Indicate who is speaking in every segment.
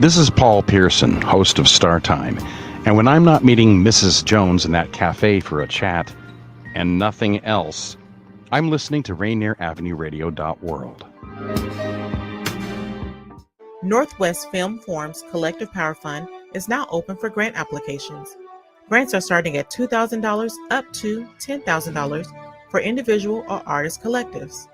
Speaker 1: This is Paul Pearson, host of Star Time, and when I'm not meeting Mrs. Jones in that cafe for a chat and nothing else, I'm listening to Rainier Avenue Radio World.
Speaker 2: Northwest Film Forum's Collective Power Fund is now open for grant applications. Grants are starting at $2,000 up to $10,000 for individual or artist collectives.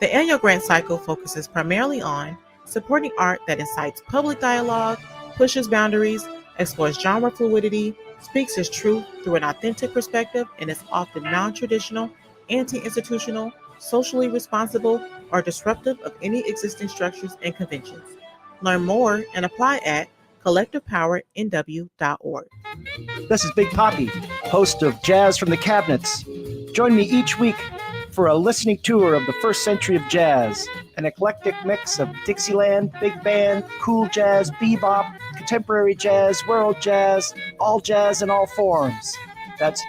Speaker 2: The annual grant cycle focuses primarily on supporting art that incites public dialogue, pushes boundaries, explores genre fluidity, speaks its truth through an authentic perspective, and is often non-traditional, anti-institutional, socially responsible, or disruptive of any existing structures and conventions. Learn more and apply at collectivepowernw.org.
Speaker 3: This is Big Poppy, host of Jazz from the Cabinets. Join me each week for a listening tour of the first century of jazz, an eclectic mix of Dixieland, big band, cool jazz, bebop, contemporary jazz, world jazz, in all forms. That's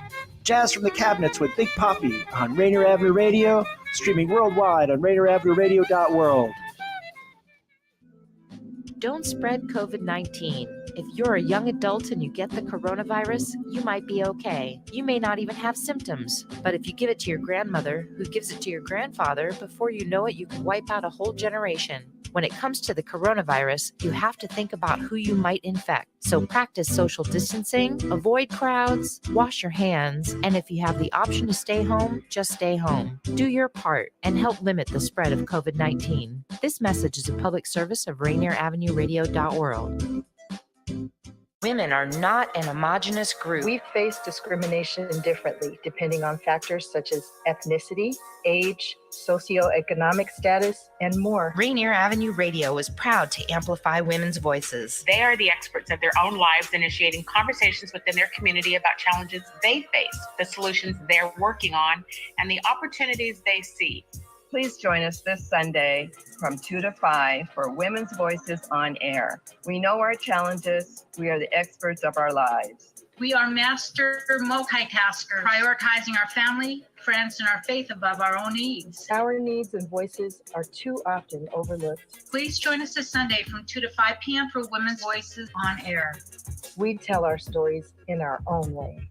Speaker 3: Jazz from the Cabinets with Big Poppy on Rainier Avenue Radio, streaming worldwide on rainieravenueradio.world.
Speaker 4: Don't spread COVID-19. If you're a young adult and you get the coronavirus, you might be okay. You may not even have symptoms. But if you give it to your grandmother, who gives it to your grandfather, before you know it, you can wipe out a whole generation. When it comes to the coronavirus, you have to think about who you might infect. So practice social distancing, avoid crowds, wash your hands, and if you have the option to stay home, just stay home. Do your part and help limit the spread of COVID-19. This message is a public service of Rainier Avenue Radio.world. Women are not an homogenous group.
Speaker 5: We face discrimination differently depending on factors such as ethnicity, age, socioeconomic status, and more.
Speaker 4: Rainier Avenue Radio is proud to amplify women's voices.
Speaker 6: They are the experts of their own lives, initiating conversations within their community about challenges they face, the solutions they're working on, and the opportunities they see.
Speaker 5: Please join us this Sunday from 2 to 5 for Women's Voices on Air. We know our challenges. We are the experts of our lives.
Speaker 7: We are master multitaskers, prioritizing our family, friends, and our faith above our own needs.
Speaker 5: Our needs and voices are too often overlooked.
Speaker 7: Please join us this Sunday from 2 to 5 p.m. for Women's Voices on Air.
Speaker 5: We tell our stories in our own way.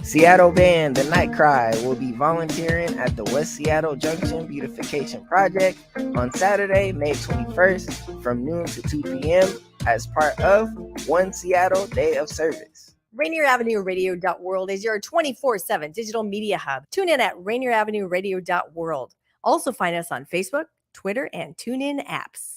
Speaker 8: Seattle band The Night Cry will be volunteering at the West Seattle Junction Beautification Project on Saturday, May 21st from noon to 2 p.m. as part of One Seattle Day of Service.
Speaker 9: Rainier Avenue Radio.world is your 24/7 digital media hub. Tune in at Rainier Avenue Radio.world. Also find us on Facebook, Twitter, and TuneIn apps.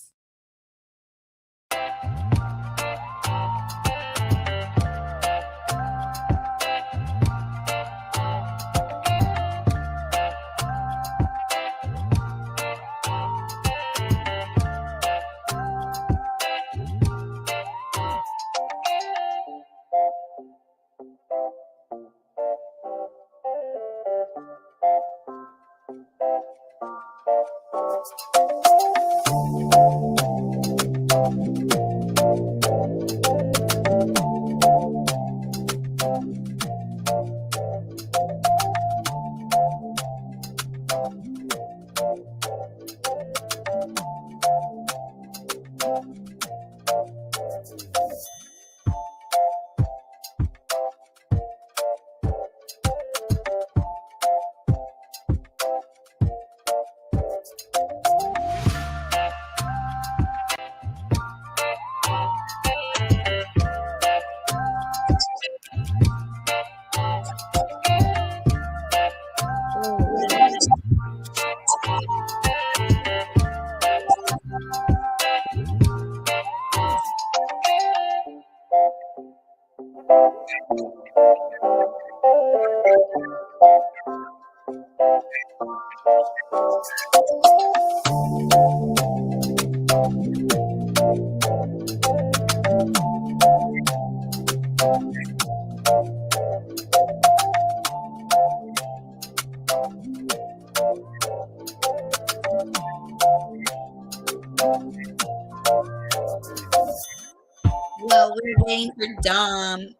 Speaker 10: Well, we're waiting for Dom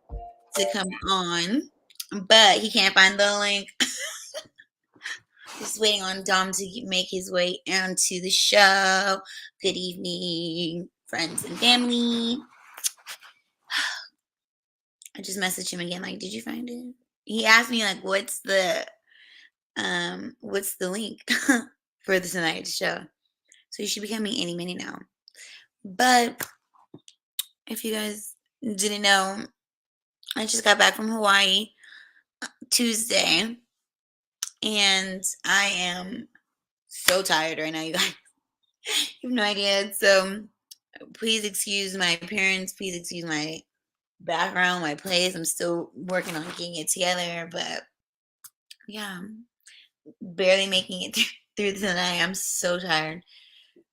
Speaker 10: to come on, but he can't find the link. Just waiting on Dom to make his way onto the show. Good evening. friends and family. I just messaged him again, like, did you find it? He asked me, like, what's the link for tonight's show? So you should be coming any minute now. But if you guys didn't know, I just got back from Hawaii Tuesday, and I am so tired right now, you guys. You have no idea. So please excuse my appearance. Please excuse my background, my place. I'm still working on getting it together, but yeah, barely making it through the night. I'm so tired.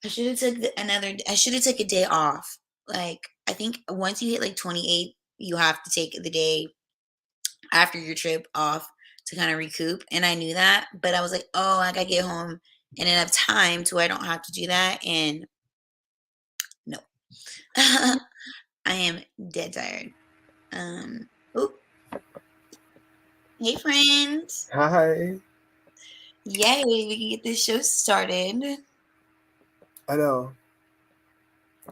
Speaker 10: I should have took a day off. Like, I think once you hit like 28, you have to take the day after your trip off to kind of recoup. And I knew that, but I was like, oh, I gotta get home in enough time to where I don't have to do that. And no, I am dead tired. Oh, hey friends.
Speaker 11: Hi.
Speaker 10: Yay, we can get this show started.
Speaker 11: I know.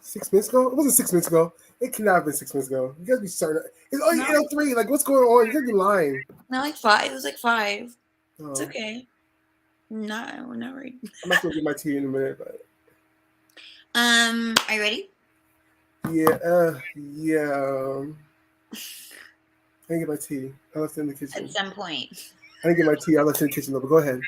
Speaker 11: 6 minutes ago? It wasn't 6 minutes ago. It cannot have been 6 minutes ago. You gotta be starting. It's only 8:03. Like, what's going on? You gotta be lying.
Speaker 10: No, like 5. It was like 5.
Speaker 11: Oh.
Speaker 10: It's okay. No, we're not worried.
Speaker 11: I'm not gonna get my tea in a minute, but.
Speaker 10: Are you ready?
Speaker 11: Yeah. I didn't get my tea. I left it in the kitchen.
Speaker 10: At some point.
Speaker 11: I didn't get my tea. I left it in the kitchen, though, but go ahead.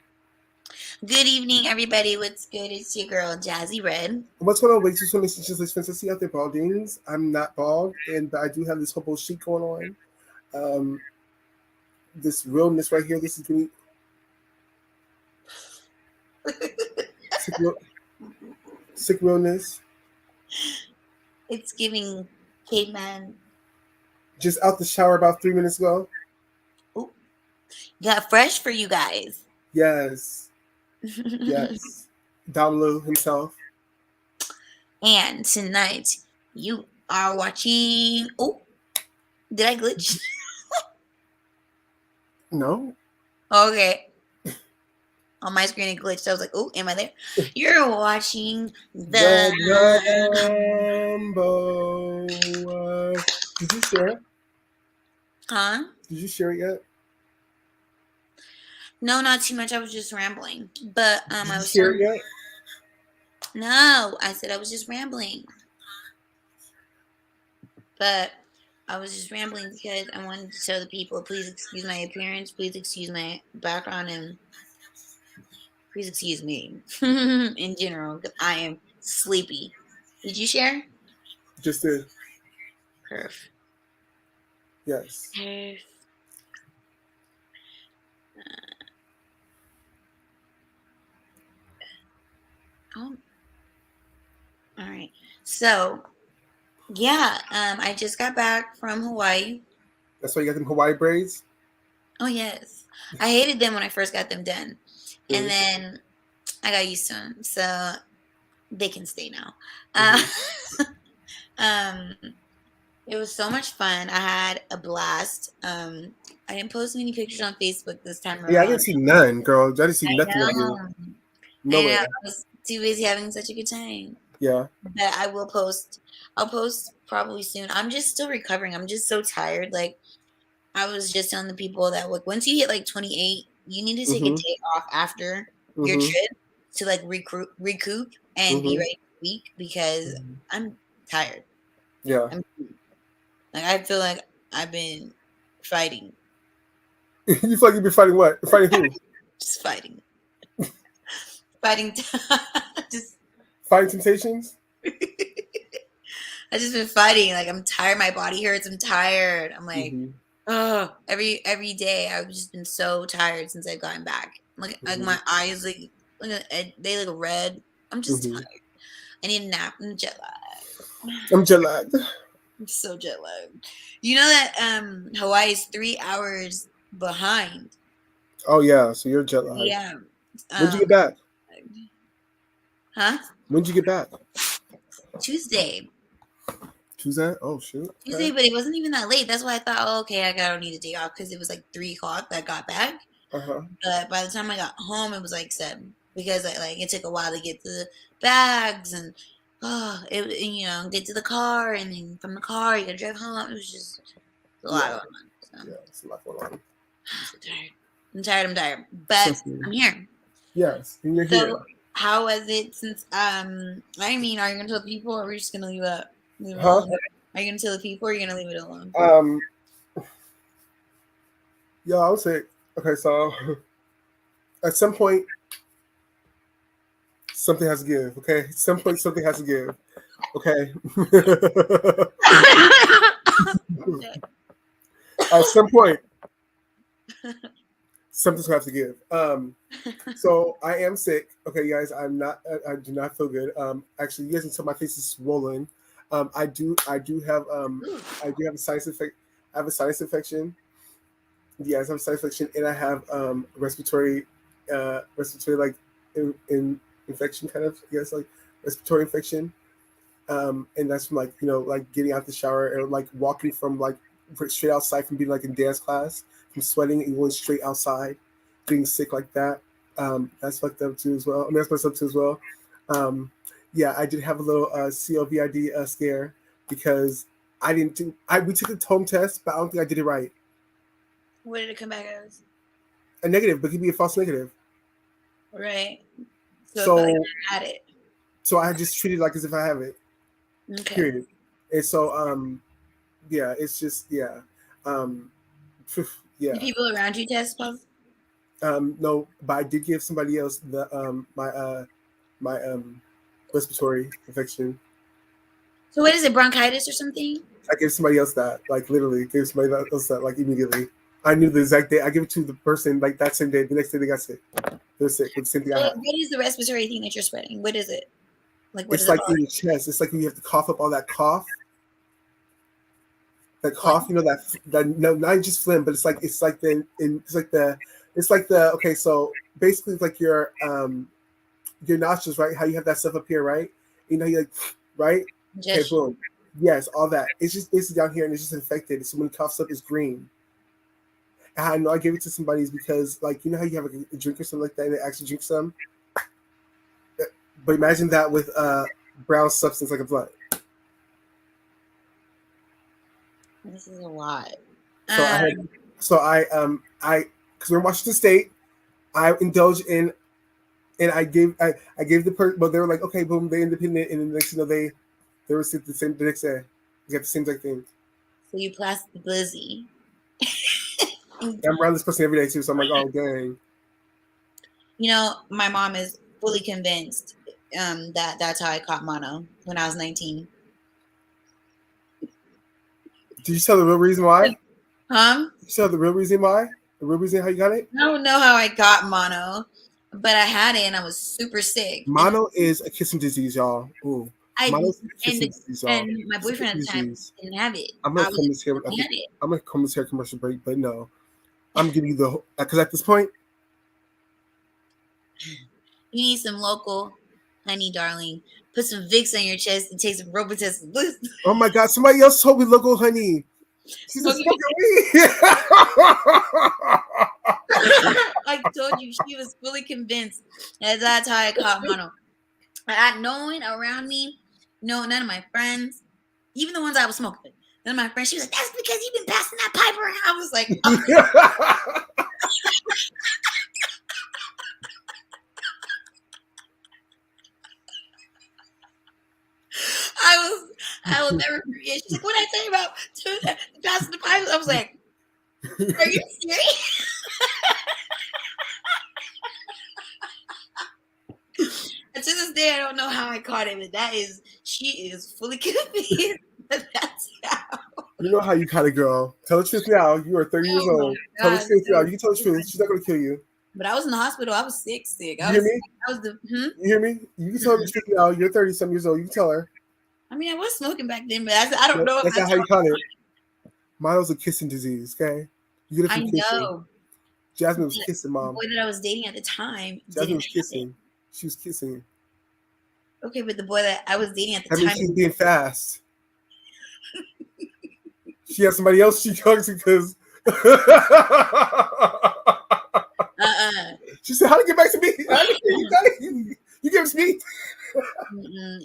Speaker 10: Good evening, everybody. What's good? It's your girl, Jazzy Redd.
Speaker 11: What's going on? Wait, just want to just fantasy out there, baldings. I'm not bald, but I do have this whole sheet going on. This realness right here, this is me. Sick realness.
Speaker 10: It's giving caveman.
Speaker 11: Just out the shower about 3 minutes ago.
Speaker 10: Ooh. Got fresh for you guys.
Speaker 11: Yes. Yes. Dom Lew himself.
Speaker 10: And tonight you are watching. Oh, did I glitch?
Speaker 11: No.
Speaker 10: Okay. On my screen it glitched. I was like, oh, am I there? You're watching the
Speaker 11: Gumbo. Did you share?
Speaker 10: Huh?
Speaker 11: Did you share it yet?
Speaker 10: No, not too much. I was just rambling. But
Speaker 11: Did
Speaker 10: I
Speaker 11: you
Speaker 10: was
Speaker 11: share it yet?
Speaker 10: No, I said I was just rambling. But I was just rambling because I wanted to tell the people, please excuse my appearance, please excuse my background, and please excuse me in general because I am sleepy. Did you share?
Speaker 11: Just did.
Speaker 10: Perf.
Speaker 11: Yes.
Speaker 10: Perf. Oh. All right. So, yeah, I just got back from Hawaii.
Speaker 11: That's why you got them Hawaii braids?
Speaker 10: Oh, yes. I hated them when I first got them done. And then I got used to them. So they can stay now. It was so much fun. I had a blast. I didn't post many pictures on Facebook this time around.
Speaker 11: Yeah, I didn't see none, girl. I didn't see nothing of you.
Speaker 10: Nowhere. I was too busy having such a good time.
Speaker 11: Yeah.
Speaker 10: But I will post. I'll post probably soon. I'm just still recovering. I'm just so tired. Like, I was just telling the people that, like, once you hit like 28, you need to take a day off after your trip to like recoup and be ready for the week because I'm tired.
Speaker 11: Yeah.
Speaker 10: Like, I feel like I've been fighting.
Speaker 11: You feel like you've been fighting what? Fighting who?
Speaker 10: Just fighting. Fighting. Just
Speaker 11: fighting temptations?
Speaker 10: I just been fighting. Like, I'm tired. My body hurts. I'm tired. I'm like, oh, every day I've just been so tired since I've gotten back. Like my eyes, like they look red. I'm just tired. I need a nap. I'm jet lagged.
Speaker 11: I'm jet lagged.
Speaker 10: I'm so jet lagged. You know that Hawaii is 3 hours behind.
Speaker 11: Oh yeah, so you're jet lagged.
Speaker 10: Yeah.
Speaker 11: When'd you get back?
Speaker 10: Huh?
Speaker 11: When'd you get back?
Speaker 10: Tuesday.
Speaker 11: Tuesday? Oh shoot.
Speaker 10: Tuesday, but it wasn't even that late. That's why I thought, oh, okay, I don't need a day off because it was like 3 o'clock that I got back. But by the time I got home, it was like 7 because it took a while to get the bags and get to the car, and then from the car you gotta drive home. It was just a lot going on. So.
Speaker 11: Yeah, it's a lot going on.
Speaker 10: I'm tired. But I'm here.
Speaker 11: Yes, and you're here.
Speaker 10: How was it since are you gonna tell the people, or are we just gonna leave it
Speaker 11: Huh?
Speaker 10: alone? Are you gonna tell the people, or are you gonna leave it alone?
Speaker 11: Yeah, I would say, okay, so at some point something has to give, okay? At some point something has to give. Okay. At some point something's gonna have to give. So I am sick. Okay, guys, I do not feel good. Actually, you guys can tell my face is swollen. I do have a sinus infection. I have a sinus infection. Yes, I have a sinus infection, and I have respiratory like infection, kind of. Yes, like respiratory infection. And that's from like getting out the shower or like walking from like straight outside from being like in dance class, from sweating and going straight outside, getting sick like that. That's fucked up too as well. I mean, that's messed up too as well. Yeah, I did have a little COVID scare because we took a home test, but I don't think I did it right.
Speaker 10: What did it come back as?
Speaker 11: A negative, but it could be a false negative.
Speaker 10: Right.
Speaker 11: So
Speaker 10: I had it.
Speaker 11: So I just treated it like as if I have it.
Speaker 10: Okay.
Speaker 11: Period. And so yeah, it's just yeah. Yeah.
Speaker 10: Did people around you test positive?
Speaker 11: No, but I did give somebody else the my respiratory infection.
Speaker 10: So what is it, bronchitis or something?
Speaker 11: I gave somebody else that, like literally gave somebody else that, like immediately. I knew the exact day. I gave it to the person like that same day. The next day they got sick. They were sick with the same thing I had.
Speaker 10: What is the respiratory thing that you're sweating? What is it? Like what
Speaker 11: it's
Speaker 10: is
Speaker 11: like
Speaker 10: it
Speaker 11: in your chest. It's like when you have to cough up all that cough. That cough, you know, that no, not just phlegm, but it's like the okay, so basically it's like your nostrils, right? How you have that stuff up here, right? You know, you like, right? Okay, boom. Yes, all that. It's just basically down here and it's just infected. So when it coughs up, it's green. And I know I gave it to somebody is because, like, you know how you have a drink or something like that and they actually drink some? But imagine that with brown substance like a blood.
Speaker 10: This is a lot.
Speaker 11: So I because we're in Washington State, I indulged in, and I gave the person, but they were like, okay, boom, they independent, and the next they were sick the next day. You got the same exact thing.
Speaker 10: So you plastic blizzy.
Speaker 11: I'm around this person every day too, so I'm like, oh dang.
Speaker 10: You know, my mom is fully convinced that that's how I caught mono when I was 19.
Speaker 11: Did you tell the real reason why?
Speaker 10: Huh?
Speaker 11: Did you tell the real reason why? The real reason how you got it?
Speaker 10: I don't know how I got mono, but I had it and I was super sick.
Speaker 11: Mono is a kissing disease, y'all. Ooh. Mono's a kissing disease, y'all.
Speaker 10: And my boyfriend at the time didn't have it.
Speaker 11: I'm gonna come this here commercial break, but no. I'm giving you the because at this point
Speaker 10: you need some local honey, darling. Put some Vicks on your chest and take some Robitussin.
Speaker 11: Oh my God! Somebody else told me local honey. She's a smoking weed.
Speaker 10: I told you, she was fully convinced that that's how I caught mono. No one around me, none of my friends, even the ones I was smoking with, none of my friends. She was like, "That's because you've been passing that pipe around." I was like, oh. I will never forget. She's like, "What did I tell you about passing the pipe?" I was like, "Are you serious?" And to this day, I don't know how I caught it, but she is fully convinced that that's how.
Speaker 11: You know how you caught it, girl. Tell the truth now. You are 30 years old. Tell the truth now. You can tell the truth. She's not going to kill you.
Speaker 10: But I was in the hospital. I was sick.
Speaker 11: You hear me? You hear me? You can tell the truth now. You're 30-some years old. You can tell her.
Speaker 10: I mean, I was smoking back then, but I don't know.
Speaker 11: That's not how you caught it. Mono's a kissing disease, okay? You get it from kissing.
Speaker 10: Know.
Speaker 11: Jasmine was kissing, Mom.
Speaker 10: The boy that I was dating at the time.
Speaker 11: Jasmine was kissing. She was kissing.
Speaker 10: Okay, but the boy that I was dating at the time.
Speaker 11: I mean, she's being fast. She has somebody else she hugs because. She said, "How to get back to me? You give it to me."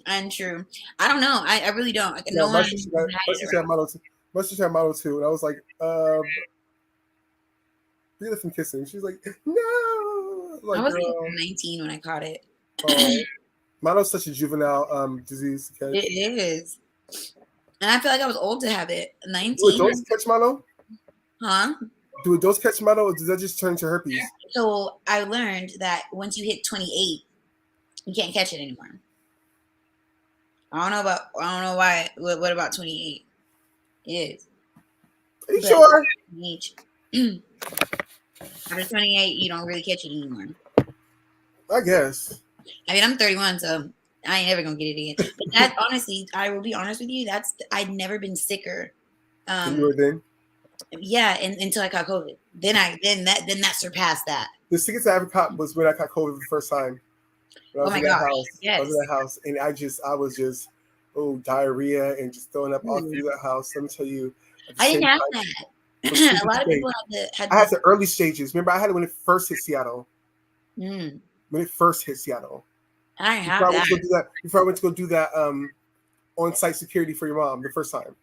Speaker 10: Untrue. I don't know. I really don't. Like,
Speaker 11: No,
Speaker 10: no
Speaker 11: my
Speaker 10: one
Speaker 11: sister
Speaker 10: had
Speaker 11: had
Speaker 10: it
Speaker 11: Model 2. My sister had Model 2, and I was like, be from kissing. She's like, no.
Speaker 10: I
Speaker 11: Like,
Speaker 10: was
Speaker 11: girl.
Speaker 10: 19 when I caught it.
Speaker 11: Model's such a juvenile disease. Okay?
Speaker 10: It is. And I feel like I was old to have it. 19.
Speaker 11: Do adults catch Model?
Speaker 10: Huh?
Speaker 11: Do adults catch Model, or does that just turn to herpes?
Speaker 10: So I learned that once you hit 28, you can't catch it anymore. I don't know why. What about 28? It is.
Speaker 11: Are you sure?
Speaker 10: After 28, you don't really catch it anymore.
Speaker 11: I guess.
Speaker 10: I mean, I'm 31, so I ain't never gonna get it again. But that, honestly, I will be honest with you. I'd never been sicker.
Speaker 11: You were then?
Speaker 10: Yeah, until I caught COVID. Then that surpassed that.
Speaker 11: The sickest I ever caught was when I caught COVID the first time.
Speaker 10: Oh my gosh! Yes.
Speaker 11: I was in that house, and I was just diarrhea and just throwing up all through that house. Let me tell you,
Speaker 10: I didn't have that. A lot of people had
Speaker 11: I had the early stages. Remember, I had it when it first hit Seattle.
Speaker 10: When
Speaker 11: it first hit Seattle.
Speaker 10: I have that.
Speaker 11: Before I went to go do that on-site security for your mom the first time.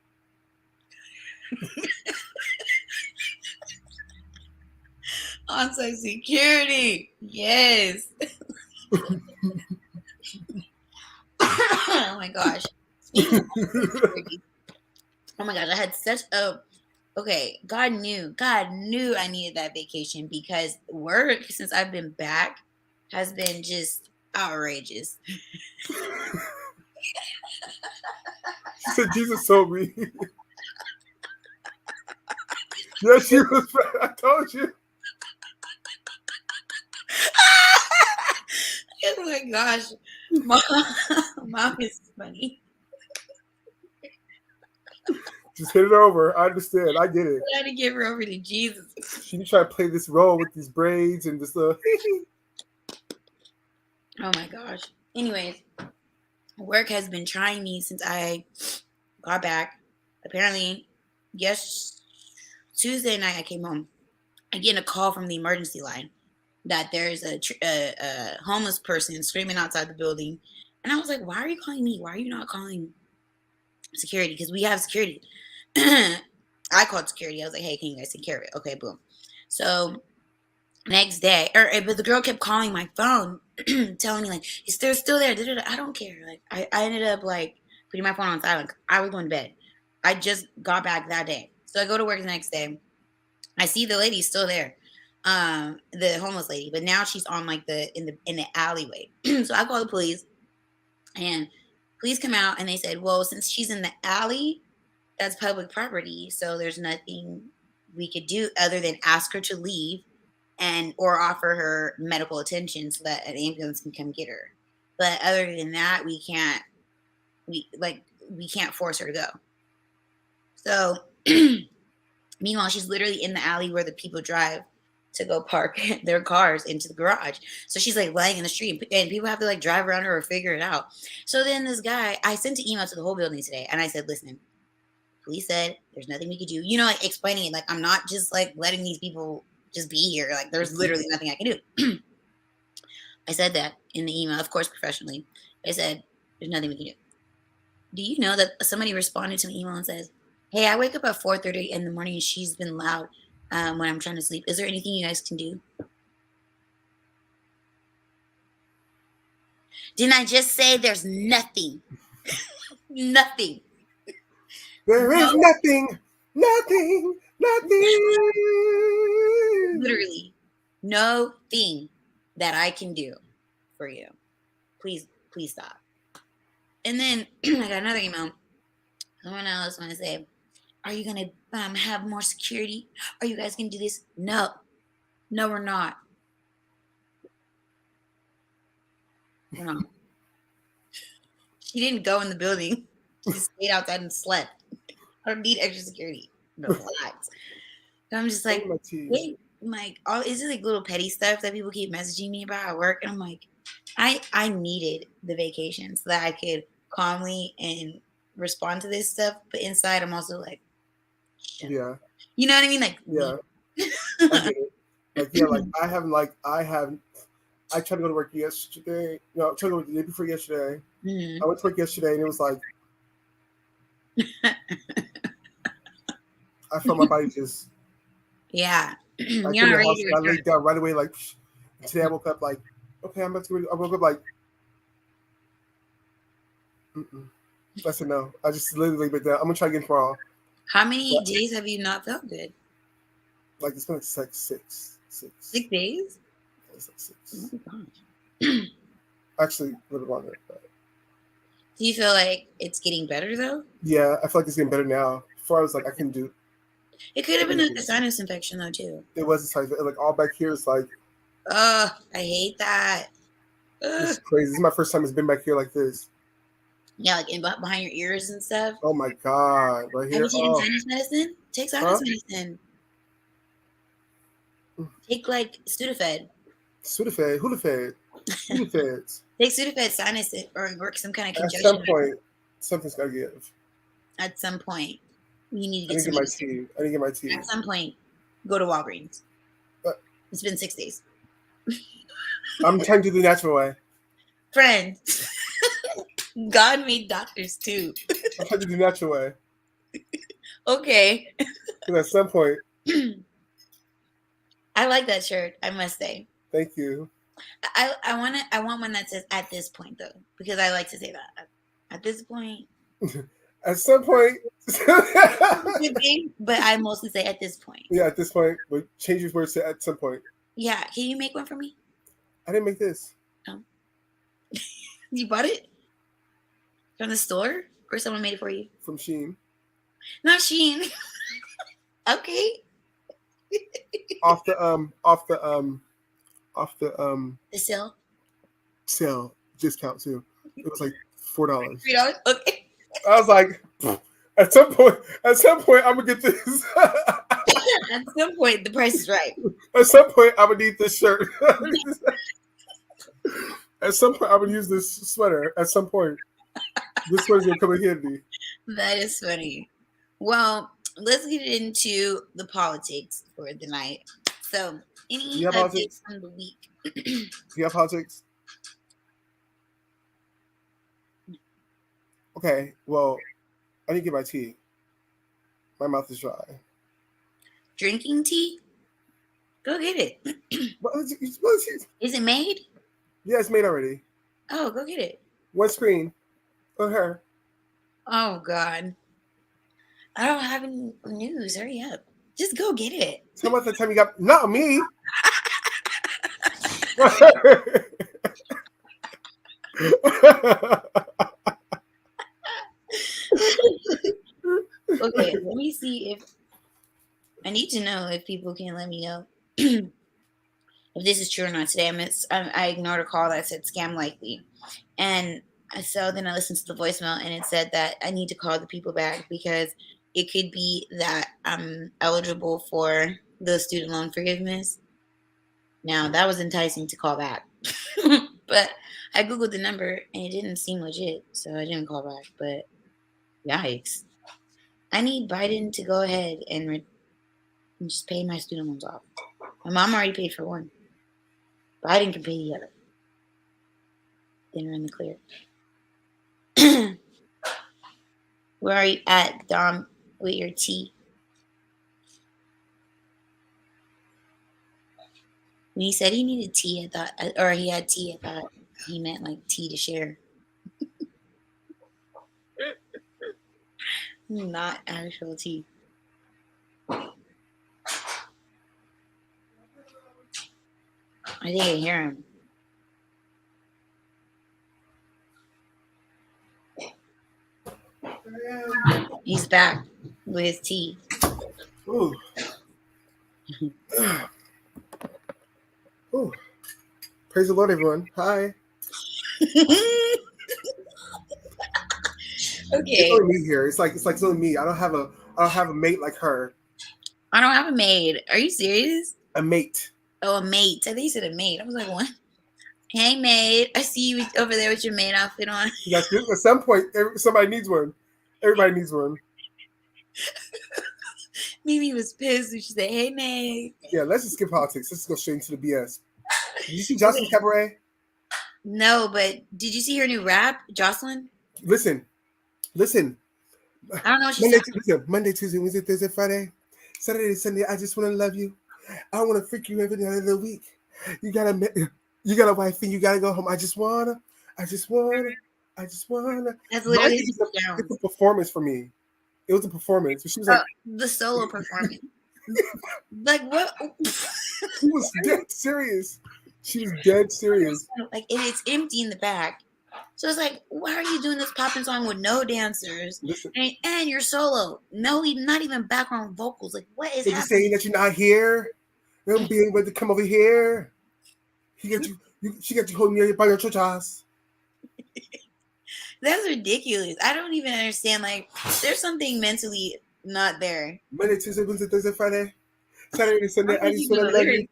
Speaker 10: On-site security, yes. Oh my gosh. Oh my gosh, I had such a God knew I needed that vacation because work since I've been back has been just outrageous.
Speaker 11: She said Jesus told me. Yes, she was. I told you.
Speaker 10: Oh my gosh, mom is funny.
Speaker 11: Just hit it over. I understand. I get it.
Speaker 10: I had to give her over to Jesus.
Speaker 11: She be trying to play this role with these braids and this little.
Speaker 10: Oh my gosh. Anyways, work has been trying me since I got back. Apparently, Tuesday night I came home. I get a call from the emergency line that there's a homeless person screaming outside the building. And I was like, why are you calling me? Why are you not calling security? Because we have security. I called security. I was like, hey, can you guys take care of it? Okay, boom. So next day, but the girl kept calling my phone, telling me like, they're still there. I don't care. Like I ended up like putting my phone on silent. I was going to bed. I just got back that day. So I go to work the next day. I see the lady still there. The homeless lady, but now she's on like in the alleyway. So I called the police and police come out and they said, well, since she's in the alley, that's public property. So there's nothing we could do other than ask her to leave or offer her medical attention so that an ambulance can come get her. But other than that, we can't force her to go. So meanwhile, she's literally in the alley where the people drive to go park their cars into the garage. So she's like laying in the street and people have to like drive around her or figure it out. So then this guy, I sent an email to the whole building today and I said, listen, police said there's nothing we could do. Like explaining it. Like, I'm not just like letting these people just be here. Like there's literally nothing I can do. I said that in the email, of course, professionally. I said, there's nothing we can do. Do you know that somebody responded to my email and says, hey, I wake up at 4:30 in the morning and she's been loud when I'm trying to sleep. Is there anything you guys can do? Didn't I just say there's nothing? Nothing.
Speaker 11: There is nothing.
Speaker 10: Literally, no thing that I can do for you. Please stop. And then I got another email. Someone else want to say, are you going to have more security? Are you guys going to do this? No, we're not. We're not. She didn't go in the building. She stayed outside and slept. I don't need extra security. No, relax. So I'm just like, wait, is it like little petty stuff that people keep messaging me about at work? And I'm like, I needed the vacation so that I could calmly and respond to this stuff. But inside, I'm also like,
Speaker 11: yeah.
Speaker 10: You know what I mean? Like,
Speaker 11: yeah. I get it. Like, yeah, like I have I tried to go to work yesterday. No, I tried to go the day before yesterday.
Speaker 10: Mhm.
Speaker 11: I went to work yesterday, and it was like I felt my body just.
Speaker 10: Yeah.
Speaker 11: I
Speaker 10: You're
Speaker 11: came
Speaker 10: not
Speaker 11: to the
Speaker 10: ready
Speaker 11: house
Speaker 10: to
Speaker 11: and I
Speaker 10: return.
Speaker 11: laid down right away. Like today, I woke up like, okay, I'm about to. I woke up like, mm-mm. I said no. I just literally laid down. I'm gonna try again tomorrow.
Speaker 10: How many
Speaker 11: But,
Speaker 10: days have you not felt good?
Speaker 11: like it's been like 6.
Speaker 10: 6 days?
Speaker 11: It's like 6.
Speaker 10: Oh my gosh.
Speaker 11: Actually, a little longer. But
Speaker 10: Do you feel like it's getting better though?
Speaker 11: yeah, I feel like it's getting better now. Before I was like, I couldn't do.
Speaker 10: It could have been a sinus infection though too.
Speaker 11: It was a size like all back here is like.
Speaker 10: Ugh, I hate that.
Speaker 11: It's crazy. This is my first time it's been back here like this.
Speaker 10: Yeah, like behind your ears and stuff.
Speaker 11: Oh my god, right here.
Speaker 10: Have you taken sinus medicine? Take sinus medicine. Take like Sudafed.
Speaker 11: Sudafed, Hudafed, Hudafeds.
Speaker 10: Take Sudafed sinus or work some kind of
Speaker 11: At
Speaker 10: congestion.
Speaker 11: some point, something's gotta give.
Speaker 10: At some point, you need to
Speaker 11: I
Speaker 10: get
Speaker 11: didn't
Speaker 10: some.
Speaker 11: get my tea. I didn't get my tea.
Speaker 10: At some point, go to Walgreens.
Speaker 11: But
Speaker 10: it's been 6 days.
Speaker 11: I'm trying to do the natural way.
Speaker 10: Friend, God made doctors too.
Speaker 11: I'm trying to do the natural way.
Speaker 10: Okay.
Speaker 11: Because at some point.
Speaker 10: I like that shirt, I must say.
Speaker 11: Thank you.
Speaker 10: I want one that says "at this point" though, because I like to say that at this point.
Speaker 11: At some point.
Speaker 10: But I mostly say "at this point."
Speaker 11: Yeah, at this point, but change your words to "at some point."
Speaker 10: Yeah, can you make one for me?
Speaker 11: I didn't make this.
Speaker 10: Oh, you bought it from the store, or someone made it for you?
Speaker 11: From Shein.
Speaker 10: Not Shein. Okay.
Speaker 11: Off the sale discount too. It was like $4.
Speaker 10: $3. Okay.
Speaker 11: I was like, at some point, I'm gonna get this.
Speaker 10: At some point, the price is right.
Speaker 11: At some point, I'm gonna need this shirt. At some point, I'm gonna use this sweater. At some point, this sweater's gonna come in handy.
Speaker 10: That is funny. Well, let's get into the politics for the night. So, any updates from the week?
Speaker 11: Do you have politics? Okay, well, I didn't get my tea. My mouth is dry.
Speaker 10: Drinking tea? Go get it. Is it made?
Speaker 11: Yeah, it's made already.
Speaker 10: Oh, go get it.
Speaker 11: One screen. On her.
Speaker 10: Oh, God. I don't have any news. Hurry up. Just go get it.
Speaker 11: Tell me about the time you got... Not me.
Speaker 10: Okay, let me see if... I need to know if people can let me know if this is true or not today. I ignored a call that said scam likely. And so then I listened to the voicemail and it said that I need to call the people back because it could be that I'm eligible for the student loan forgiveness. Now, that was enticing to call back. But I Googled the number and it didn't seem legit, so I didn't call back. But yikes. I need Biden to go ahead and just pay my student loans off. My mom already paid for one. Biden can pay the other. Then we're in the clear. Where are you at, Dom, with your tea? When he said he needed tea, I thought, or he had tea, I thought he meant like tea to share. Not actual tea. I think I hear him. He's back with his tea.
Speaker 11: Ooh. Ooh. Praise the Lord, everyone. Hi.
Speaker 10: Okay.
Speaker 11: It's only me here. It's like it's only me. I don't have a mate like her.
Speaker 10: I don't have a maid. Are you serious?
Speaker 11: A mate.
Speaker 10: Oh, a mate. I think you said a maid. I was like, what? Hey, maid. I see you over there with your maid outfit on.
Speaker 11: At some point, somebody needs one. Everybody needs one.
Speaker 10: Mimi was pissed when she said, hey, maid.
Speaker 11: Yeah, let's just skip politics. Let's go straight into the BS. Did you see Jocelyn Cabaret?
Speaker 10: No, but did you see her new rap, Jocelyn?
Speaker 11: Listen.
Speaker 10: I don't know what she's talking
Speaker 11: Listen, Monday, Tuesday, Wednesday, Thursday, Friday, Saturday, Sunday. I just want to love you. I want to freak you every night of the week. You got a wife and you gotta go home. I just wanna.
Speaker 10: That's
Speaker 11: Like,
Speaker 10: literally
Speaker 11: it's a performance for me. It was a performance. She was like
Speaker 10: the solo performance. Like what?
Speaker 11: She was dead serious.
Speaker 10: Like it's empty in the back. So it's like, why are you doing this popping song with no dancers and you're solo? No, not even background vocals. Like, what is
Speaker 11: happening?
Speaker 10: You're
Speaker 11: saying that you're not here. Them being able to come over here. She got you holding me by your chochas.
Speaker 10: That's ridiculous. I don't even understand. Like, there's something mentally not there.
Speaker 11: Monday, Tuesday, Wednesday, Thursday, Friday, Saturday, Sunday. I just want to love you.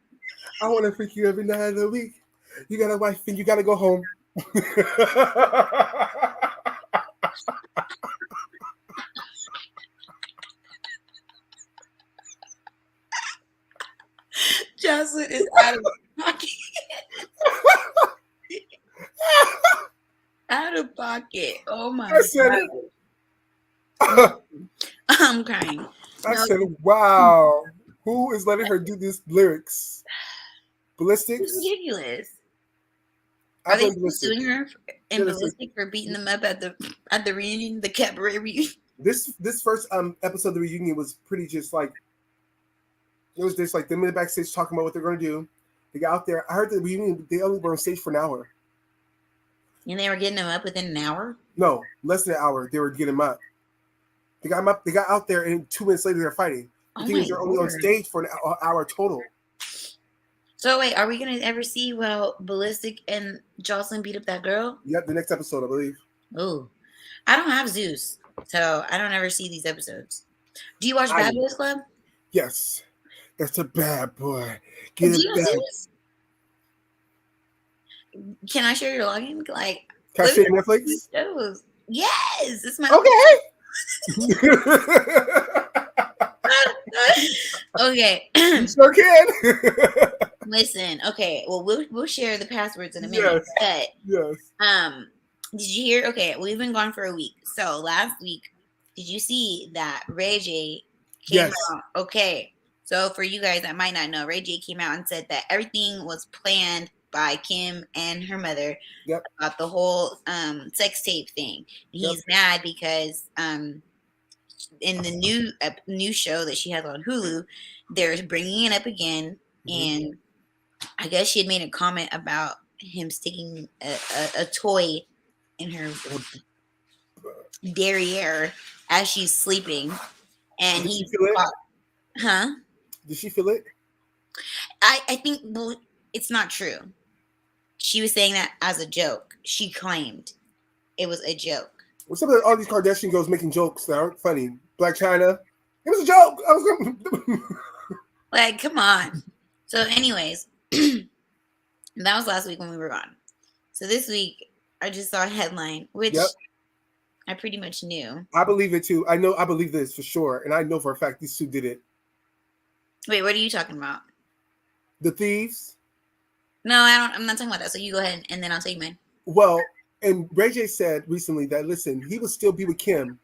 Speaker 11: I want to freak you every night of the week. You got a wife and you got to go home.
Speaker 10: Jocelyn is out of pocket. Out of pocket. Oh my God. I'm crying.
Speaker 11: I said, wow. Who is letting her do these lyrics? Ballistics?
Speaker 10: It's ridiculous. Are they suing her and Ballistic for beating them up at the reunion, the cabaret reunion?
Speaker 11: This first episode of the reunion was pretty just like, it was just like them in the backstage talking about what they're going to do. They got out there. I heard the reunion, they only were on stage for an hour.
Speaker 10: And they were getting them up within an hour?
Speaker 11: No, less than an hour. They were getting them up. They got them up. They got out there, and 2 minutes later, they're fighting. The thing is, they're only on stage for an hour total.
Speaker 10: So wait, are we gonna ever see Ballistic and Jocelyn beat up that girl?
Speaker 11: Yep, the next episode, I believe.
Speaker 10: Oh, I don't have Zeus, so I don't ever see these episodes. Do you watch Bad Boys Club?
Speaker 11: Yes, that's a bad boy. Get it back.
Speaker 10: Can I share your login? Like,
Speaker 11: can I share Netflix?
Speaker 10: Shows. Yes, it's my Okay.
Speaker 11: You sure can.
Speaker 10: Listen, okay. Well, we'll share the passwords in a minute.
Speaker 11: Yes.
Speaker 10: Did you hear? Okay, we've been gone for a week. So last week, did you see that Ray J came out? Okay. So for you guys that might not know, Ray J came out and said that everything was planned by Kim and her mother about the whole sex tape thing. He's mad because in the new show that she has on Hulu, they're bringing it up again, and I guess she had made a comment about him sticking a toy in her derriere as she's sleeping, and
Speaker 11: Did she feel it?
Speaker 10: Huh?
Speaker 11: Did she feel it?
Speaker 10: I think it's not true. She was saying that as a joke. She claimed it was a joke.
Speaker 11: Well, some of all these Kardashian girls making jokes that aren't funny. Black China, it was a joke. I was
Speaker 10: like, come on. So, anyways, that was last week when we were gone. So this week, I just saw a headline, which I pretty much knew.
Speaker 11: I believe it too. I believe this for sure, and I know for a fact these two did it.
Speaker 10: Wait, what are you talking about?
Speaker 11: The thieves.
Speaker 10: No, I'm not talking about that. So you go ahead and then I'll tell you mine.
Speaker 11: Well, and Ray J said recently that, listen, he would still be with Kim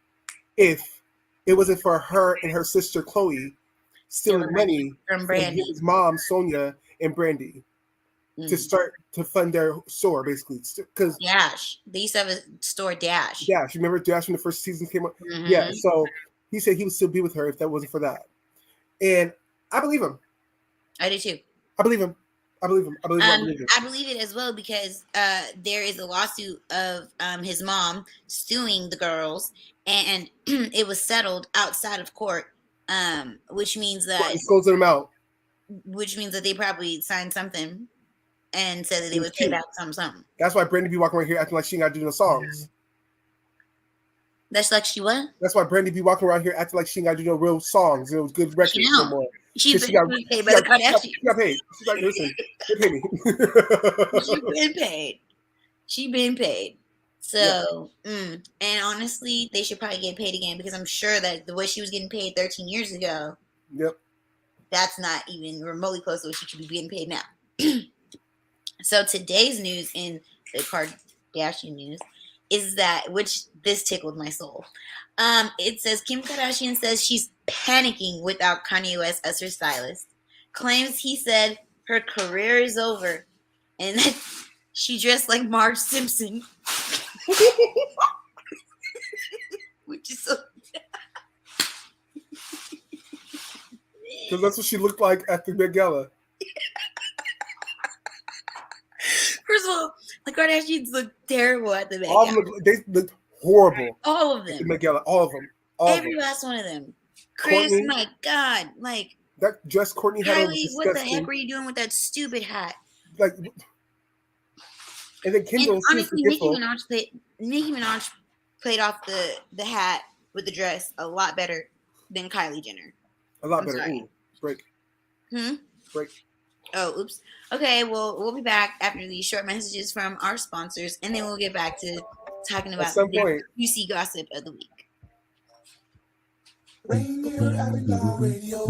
Speaker 11: if it wasn't for her and her sister Chloe stealing money
Speaker 10: from Brandy,
Speaker 11: his mom Sonia and Brandy to start to fund their store, basically. Because
Speaker 10: Dash, they used to have a store, Dash.
Speaker 11: Dash, remember Dash when the first season came up? Yeah. So he said he would still be with her if that wasn't for that, and I believe him.
Speaker 10: I do too.
Speaker 11: I believe him. I believe him. I
Speaker 10: believe it as well because there is a lawsuit of his mom suing the girls, and it was settled outside of court, which means that
Speaker 11: he closed them out.
Speaker 10: Which means that they probably signed something and said that they would pay back something.
Speaker 11: That's why Brandy be walking around here acting like she ain't got to do no songs.
Speaker 10: That's like she what?
Speaker 11: That's why Brandy be walking around here acting like she ain't got to do no real songs. It was good records no more.
Speaker 10: She got paid by the Kardashians.
Speaker 11: She got paid. She's like, listen, they pay me.
Speaker 10: She been paid. She been paid. So, and honestly, they should probably get paid again because I'm sure that the way she was getting paid 13 years ago,
Speaker 11: that's
Speaker 10: not even remotely close to what she should be getting paid now. So today's news in the Kardashian news is that, which this tickled my soul. It says Kim Kardashian says she's panicking without Kanye West as her stylist. Claims he said her career is over and that she dressed like Marge Simpson. Which is so...
Speaker 11: Because that's what she looked like at the Met Gala.
Speaker 10: First of all, the Kardashians look terrible at the Met
Speaker 11: All
Speaker 10: Gala.
Speaker 11: of them, they looked horrible.
Speaker 10: All of
Speaker 11: At the
Speaker 10: them.
Speaker 11: Met Gala, all of them.
Speaker 10: Every last one of them. Chris,
Speaker 11: Kourtney,
Speaker 10: my God. Like,
Speaker 11: that dress Courtney had on was
Speaker 10: Kylie,
Speaker 11: disgusting.
Speaker 10: what the heck were you doing with that stupid hat?
Speaker 11: Like, and then Kendall,
Speaker 10: And
Speaker 11: she was
Speaker 10: honestly, Nicki
Speaker 11: forgetful.
Speaker 10: Minaj played off the hat with the dress a lot better than Kylie Jenner.
Speaker 11: A lot
Speaker 10: I'm
Speaker 11: better.
Speaker 10: sorry.
Speaker 11: Ooh, break. Break.
Speaker 10: Oh, oops. Okay, well, we'll be back after these short messages from our sponsors, and then we'll get back to talking about
Speaker 11: some
Speaker 10: the
Speaker 11: point.
Speaker 10: juicy gossip of the week.
Speaker 12: Rainier Avenue Radio,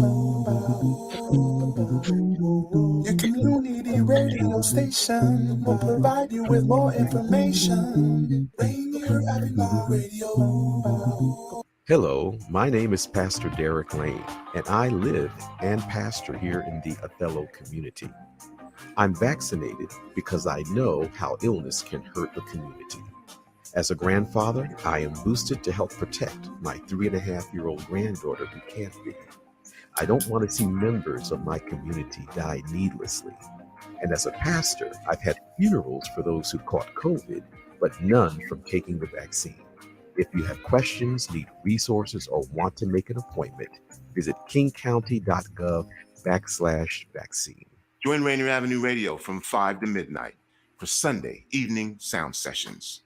Speaker 12: your community radio station will provide you with more information. Rainier Avenue Radio.
Speaker 13: Hello, my name is Pastor Derek Lane, and I live and pastor here in the Othello community. I'm vaccinated because I know how illness can hurt the community. As a grandfather, I am boosted to help protect my 3.5-year-old granddaughter who can't be. I don't want to see members of my community die needlessly. And as a pastor, I've had funerals for those who caught COVID, but none from taking the vaccine. If you have questions, need resources, or want to make an appointment, visit kingcounty.gov/vaccine.
Speaker 14: Join Rainier Avenue Radio from 5 to midnight for Sunday evening sound sessions.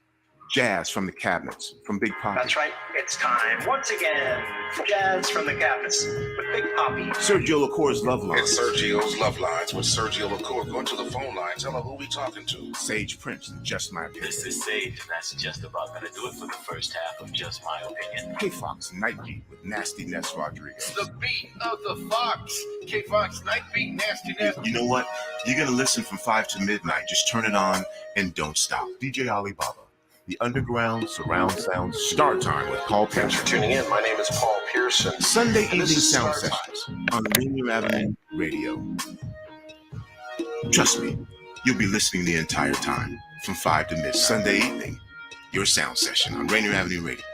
Speaker 14: Jazz from the Cabinets from Big Poppy.
Speaker 3: That's right. It's time once again for Jazz from the Cabinets with Big Poppy.
Speaker 14: Sergio LaCour's Love Lines.
Speaker 15: It's Sergio's Love Lines with Sergio LaCour. Go to the phone line. Tell her who we talking to.
Speaker 14: Sage Prince, Just My Opinion.
Speaker 16: This is Sage, and that's just about going to do it for the first half of Just My Opinion.
Speaker 14: K-Fox Night Beat with Nasty Ness Rodriguez.
Speaker 15: The beat of the Fox. K-Fox Night Beat, Nasty Ness.
Speaker 14: You know what? You're going to listen from 5 to midnight. Just turn it on and don't stop. DJ Alibaba. The Underground Surround Sound Start Time with Paul Pearson.
Speaker 15: Thanks for tuning in. My name is Paul Pearson.
Speaker 14: Sunday evening sound sessions on Rainier Avenue Radio. Trust me, you'll be listening the entire time from 5 to midnight. Sunday evening, your sound session on Rainier Avenue Radio.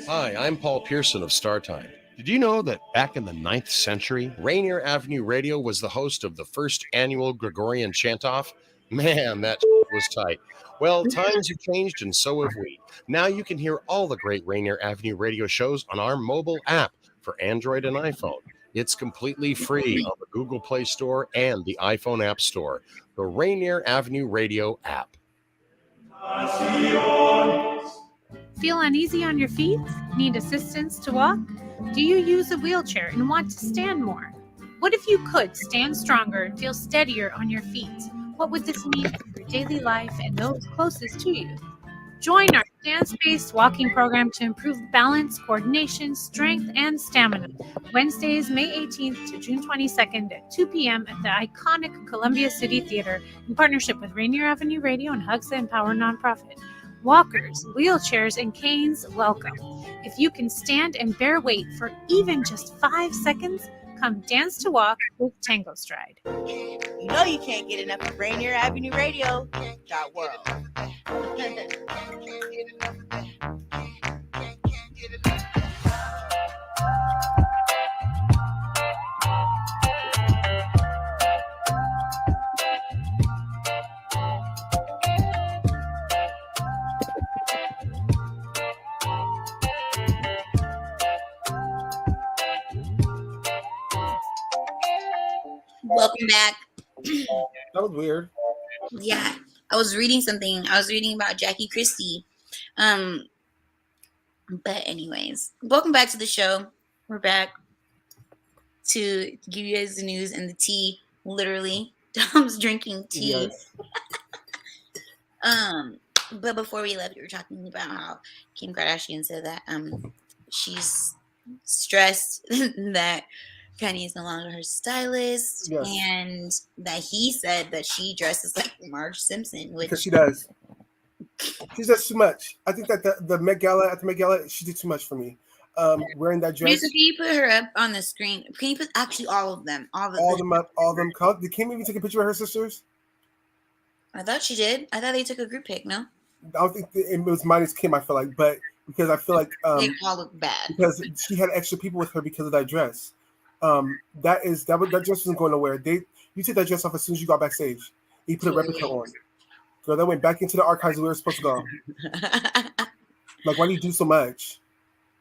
Speaker 1: Hi, I'm Paul Pearson of StarTime. Did you know that back in the 9th century, Rainier Avenue Radio was the host of the first annual Gregorian chant-off? Man, that was tight. Well, times have changed and so have we. Now you can hear all the great Rainier Avenue Radio shows on our mobile app for Android and iPhone. It's completely free on the Google Play Store and the iPhone App Store. The Rainier Avenue Radio app.
Speaker 17: Feel uneasy on your feet? Need assistance to walk? Do you use a wheelchair and want to stand more? What if you could stand stronger and feel steadier on your feet? What would this mean for your daily life and those closest to you? Join our stance-based walking program to improve balance, coordination, strength, and stamina. Wednesdays, May 18th to June 22nd at 2 p.m. at the iconic Columbia City Theater in partnership with Rainier Avenue Radio and Hugs That Empower nonprofit. Walkers, wheelchairs, and canes, welcome. If you can stand and bear weight for even just 5 seconds, come dance to walk with Tango Stride.
Speaker 18: You know you can't get enough of Rainier Avenue Radio. .world.
Speaker 10: Welcome back.
Speaker 11: That was weird.
Speaker 10: Yeah, I was reading something. I was reading about Jackie Christie. But anyways, welcome back to the show. We're back to give you guys the news and the tea. Literally, Dom's drinking tea. Yes. But before we left, we were talking about how Kim Kardashian said that she's stressed that Kanye is no longer her stylist,
Speaker 11: Yes.
Speaker 10: and that he said that she dresses like Marge Simpson, which
Speaker 11: Because she does. She does too much. I think that the Met Gala, at the Met Gala, she did too much for me. Wearing that dress.
Speaker 10: Producer, can you put her up on the screen? Can you put actually all of them? All of
Speaker 11: them up. All of them. Did Kim even take a picture of her sisters?
Speaker 10: I thought she did. I thought they took a group pic. No,
Speaker 11: I don't think it was minus Kim. I feel like, but because I feel like
Speaker 10: they all look bad
Speaker 11: because she had extra people with her because of that dress. That dress wasn't going nowhere. You took that dress off as soon as you got backstage. You put a replica on. Girl, that went back into the archives where we were supposed to go. Like, why do you do so much?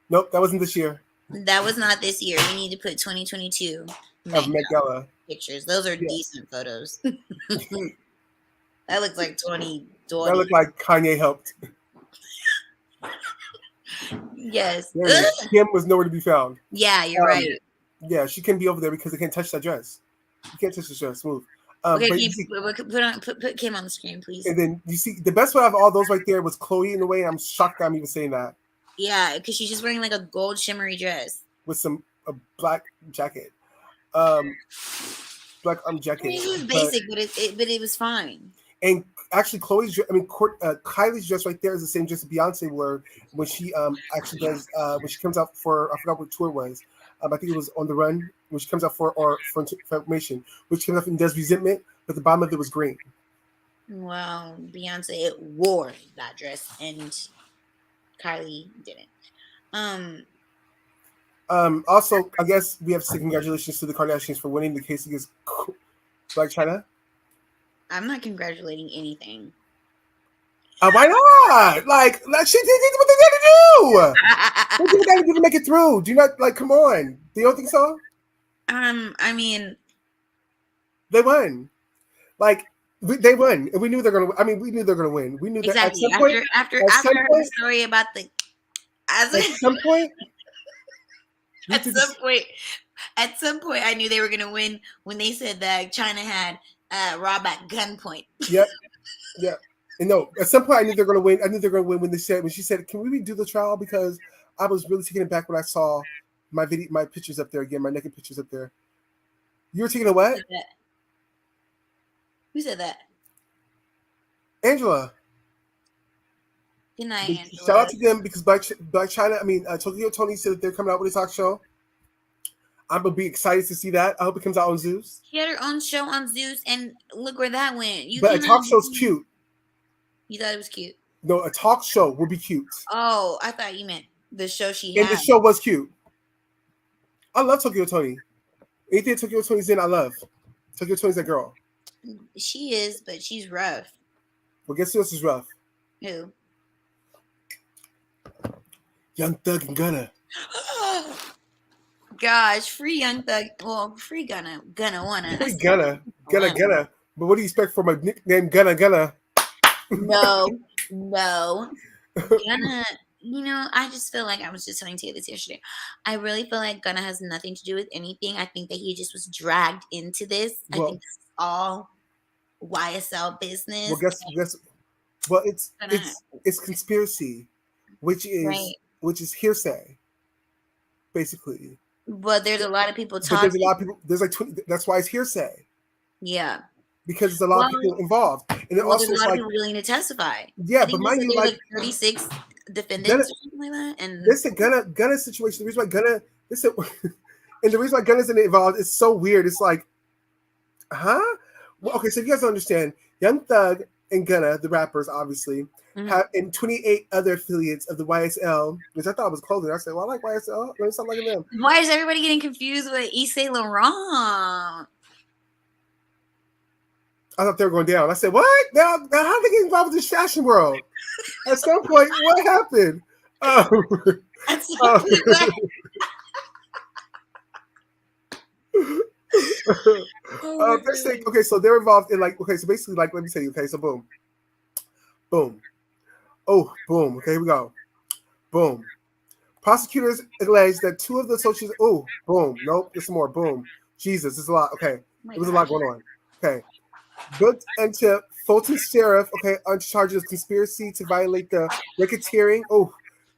Speaker 11: Nope, that wasn't this year.
Speaker 10: That was not this year. We need to put 2022
Speaker 11: Of Met Gala
Speaker 10: pictures. Those are decent photos. That looks like 2020.
Speaker 11: That looked like Kanye helped.
Speaker 10: Yes.
Speaker 11: Kim was nowhere to be found.
Speaker 10: Yeah, you're right.
Speaker 11: Yeah, she can be over there because they can't touch that dress. You can't touch the dress. Move.
Speaker 10: Okay, can you put Kim on the screen, please.
Speaker 11: And then you see the best one of all those right there was Chloe in the way. And I'm shocked I'm even saying that.
Speaker 10: Yeah, because she's just wearing like a gold shimmery dress
Speaker 11: with a black jacket. Black jacket.
Speaker 10: I mean, it was basic, but it was fine.
Speaker 11: And actually, Kylie's dress right there is the same dress that Beyonce wore when she actually does when she comes out for, I forgot what tour it was. I think it was On the Run, when she comes out for Information, which comes up and does Resentment, but the bottom of it was green.
Speaker 10: Well, Beyonce wore that dress and Kylie didn't.
Speaker 11: Also, I guess we have to say congratulations to the Kardashians for winning the case against Black China.
Speaker 10: I'm not congratulating anything.
Speaker 11: Why not? Like she did what they got to do. What do they got to do to make it through? Do you not like? Come on. Do you don't think so?
Speaker 10: I mean,
Speaker 11: they won. Like they won, and we knew they're gonna. I mean, we knew they're gonna win. We knew that
Speaker 10: exactly.
Speaker 11: At some point,
Speaker 10: after I heard the story about the.
Speaker 11: At some point.
Speaker 10: At some point, I knew they were gonna win when they said that China had Rob at gunpoint.
Speaker 11: Yep. Yeah. And no, at some point I knew they're gonna win. I knew they're gonna win when she said, "Can we redo the trial?" Because I was really taken aback when I saw my pictures up there again, my naked pictures up there. You were taking a what?
Speaker 10: Who said that?
Speaker 11: Angela.
Speaker 10: Good night, Angela.
Speaker 11: Shout out to them because Black China. I mean, Tokyo Tony said that they're coming out with a talk show. I'm gonna be excited to see that. I hope it comes out on Zeus.
Speaker 10: She had her own show on Zeus, and look where that went.
Speaker 11: But a talk show's cute.
Speaker 10: You thought it was cute?
Speaker 11: No, a talk show would be cute.
Speaker 10: Oh, I thought you meant the show she had.
Speaker 11: And the show was cute. I love Tokyo Tony. Anything Tokyo Tony's in, I love. Tokyo Tony's that girl.
Speaker 10: She is, but she's rough.
Speaker 11: Well, guess who else is rough?
Speaker 10: Who?
Speaker 11: Young Thug and Gunna.
Speaker 10: Gosh, free Young Thug. Well, free Gunna wanna.
Speaker 11: Free Gunna. But what do you expect from a nickname Gunna?
Speaker 10: No. Gunna, I just feel like I was just telling Tia this yesterday. I really feel like Gunna has nothing to do with anything. I think that he just was dragged into this. I think this is all YSL business.
Speaker 11: Well, guess. Well, it's conspiracy, which is hearsay, basically.
Speaker 10: But there's a lot of people talking.
Speaker 11: There's a lot of people. There's like 20, that's why it's hearsay.
Speaker 10: Yeah.
Speaker 11: Because there's a lot of people involved, and then also
Speaker 10: there's a lot of people willing to testify.
Speaker 11: Yeah, but mind you, like
Speaker 10: 36 defendants or something like that. And
Speaker 11: this is Gunna situation. The reason why Gunna, and the reason why Gunna's involved is so weird. It's like, huh? Well, okay, so if you guys don't understand, Young Thug and Gunna, the rappers, obviously, have and 28 other affiliates of the YSL, which I thought was clothing. I said, well, I like YSL. Let me stop liking them.
Speaker 10: Why is everybody getting confused with Yves Saint Laurent?
Speaker 11: I thought they were going down. I said, what? Now how did they get involved with this fashion world? At some point, what happened? Okay, so they're involved in so basically let me tell you, okay, so boom. Oh, boom. Okay, here we go. Boom. Prosecutors allege that two of the associates, boom. Nope, there's some more. Boom. Jesus, there's a lot. Okay. There was a lot going on. Okay. Booked into Fulton Sheriff, on charges of conspiracy to violate the racketeering,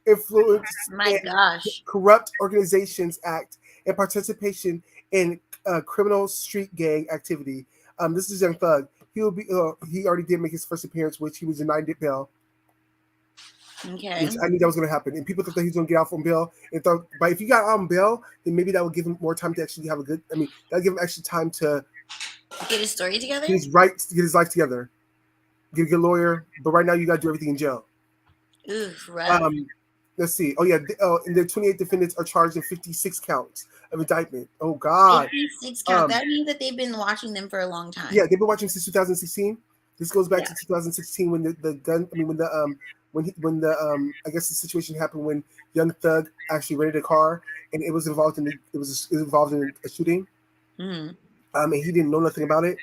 Speaker 11: influence,
Speaker 10: my gosh,
Speaker 11: Corrupt Organizations Act, and participation in criminal street gang activity. This is Young Thug. He will be. He already did make his first appearance, which he was denied bail.
Speaker 10: Okay.
Speaker 11: Which I knew that was going to happen, and people thought that he was going to get out from bail. And thought, but if he got out on bail, then maybe that would give him more time to actually have a good. I mean, that would give him extra time to
Speaker 10: get his story together.
Speaker 11: Get his life together. Get a good lawyer, but right now you got to do everything in jail.
Speaker 10: Oof, right.
Speaker 11: Let's see. Oh yeah, and the 28 defendants are charged in 56 counts of indictment. Oh God.
Speaker 10: 56 counts. That means that they've been watching them for a long time.
Speaker 11: Yeah, they've been watching since 2016. This goes back to 2016 when the gun. I mean, when the I guess the situation happened when Young Thug actually rented a car and it was involved in a shooting.
Speaker 10: Mm-hmm.
Speaker 11: And he didn't know nothing about it.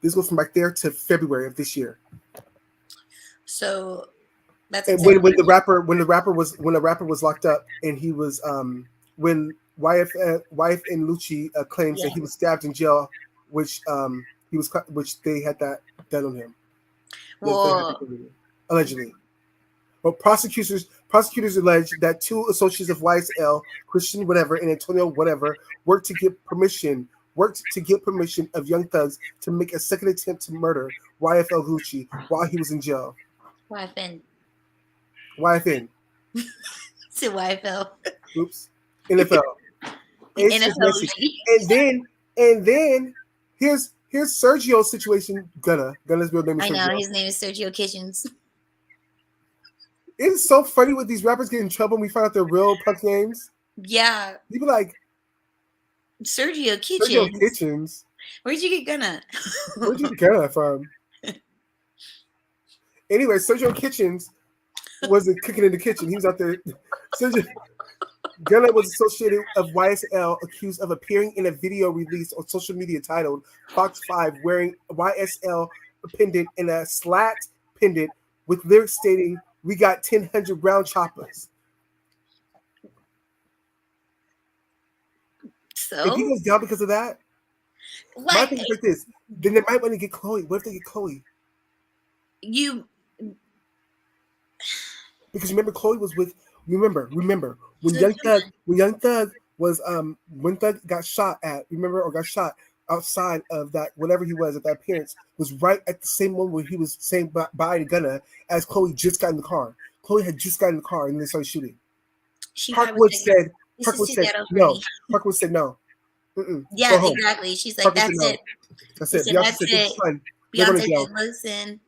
Speaker 11: This goes from back there to February of this year.
Speaker 10: So that's
Speaker 11: and when the rapper was locked up and he was when YF and Lucci claims that he was stabbed in jail, which they had that done on him.
Speaker 10: Well,
Speaker 11: allegedly. But prosecutors allege that two associates of YSL, Christian whatever and Antonio whatever, worked to get permission of Young Thugs to make a second attempt to murder YFL Lucci while he was in jail.
Speaker 10: YFN.
Speaker 11: To
Speaker 10: YFL.
Speaker 11: Oops. NFL. NFL. And then here's Sergio's situation. Gunna's real name is Sergio.
Speaker 10: I know his name is Sergio Kitchens.
Speaker 11: It's so funny when these rappers get in trouble and we find out their real punk names.
Speaker 10: Yeah.
Speaker 11: People like
Speaker 10: Sergio
Speaker 11: Kitchens.
Speaker 10: Where'd you get Gunna?
Speaker 11: Where'd you get Gunna from? Anyway, Sergio Kitchens wasn't cooking in the kitchen. He was out there. Gunna was associated of YSL, accused of appearing in a video released on social media titled Fox 5, wearing a YSL pendant and a slat pendant with lyrics stating, "We got 1,000 round choppers."
Speaker 10: So
Speaker 11: if he goes down because of that, my thing is like this. Then they might want to get Chloe. What if they get Chloe? Because remember, Chloe was with. Remember when Young Thug got shot at. Remember, or got shot outside of that whatever he was at that appearance was right at the same moment where he was saying bye to Gunna as Chloe just got in the car. Chloe had just got in the car and they started shooting. Parkwood said no. Parkwood said no.
Speaker 10: Yeah, exactly. She's like, that's it.
Speaker 11: That's it.
Speaker 10: Beyonce said, listen,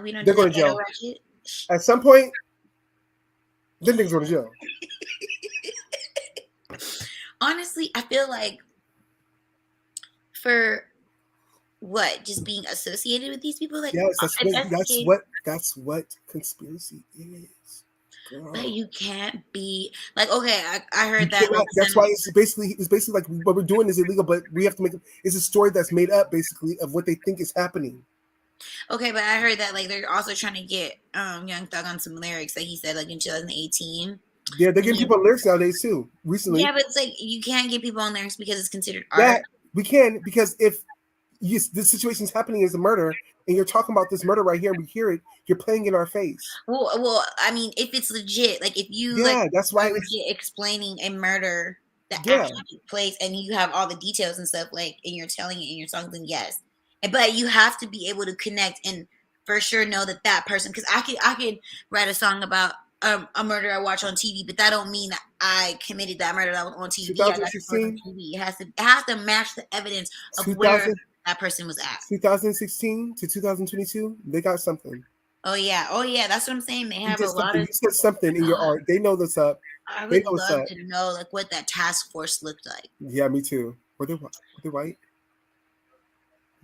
Speaker 10: we don't do
Speaker 11: going to jail. At some point, then niggas go to jail.
Speaker 10: Honestly, I feel like for what, just being associated with these people, like
Speaker 11: yes, that's what conspiracy is. Girl.
Speaker 10: But you can't be like, okay, I heard that.
Speaker 11: That's why it's basically like what we're doing is illegal, but we have to make it's a story that's made up basically of what they think is happening.
Speaker 10: Okay, but I heard that like they're also trying to get Young Thug on some lyrics that he said like in 2018.
Speaker 11: Yeah, they're getting people on lyrics nowadays too. Recently,
Speaker 10: yeah, but it's like you can't get people on lyrics because it's considered art.
Speaker 11: Yeah, we can because if this situation's happening as a murder and you're talking about this murder right here and we hear it, you're playing in our face.
Speaker 10: Well, I mean, if it's legit, like if you
Speaker 11: that's why
Speaker 10: legit explaining a murder that actually took place and you have all the details and stuff like and you're telling it in your songs, then yes. But you have to be able to connect and for sure know that person, because I could write a song about a murder I watch on TV, but that don't mean that I committed that murder that was on TV.
Speaker 11: 2016?
Speaker 10: It has to match the evidence of where that person was at.
Speaker 11: 2016 to 2022, they got something.
Speaker 10: Oh yeah, that's what I'm saying. They have a lot of.
Speaker 11: You said something in your art. They know this up.
Speaker 10: I would love to know like what that task force looked like.
Speaker 11: Yeah, me too. Were they white? Were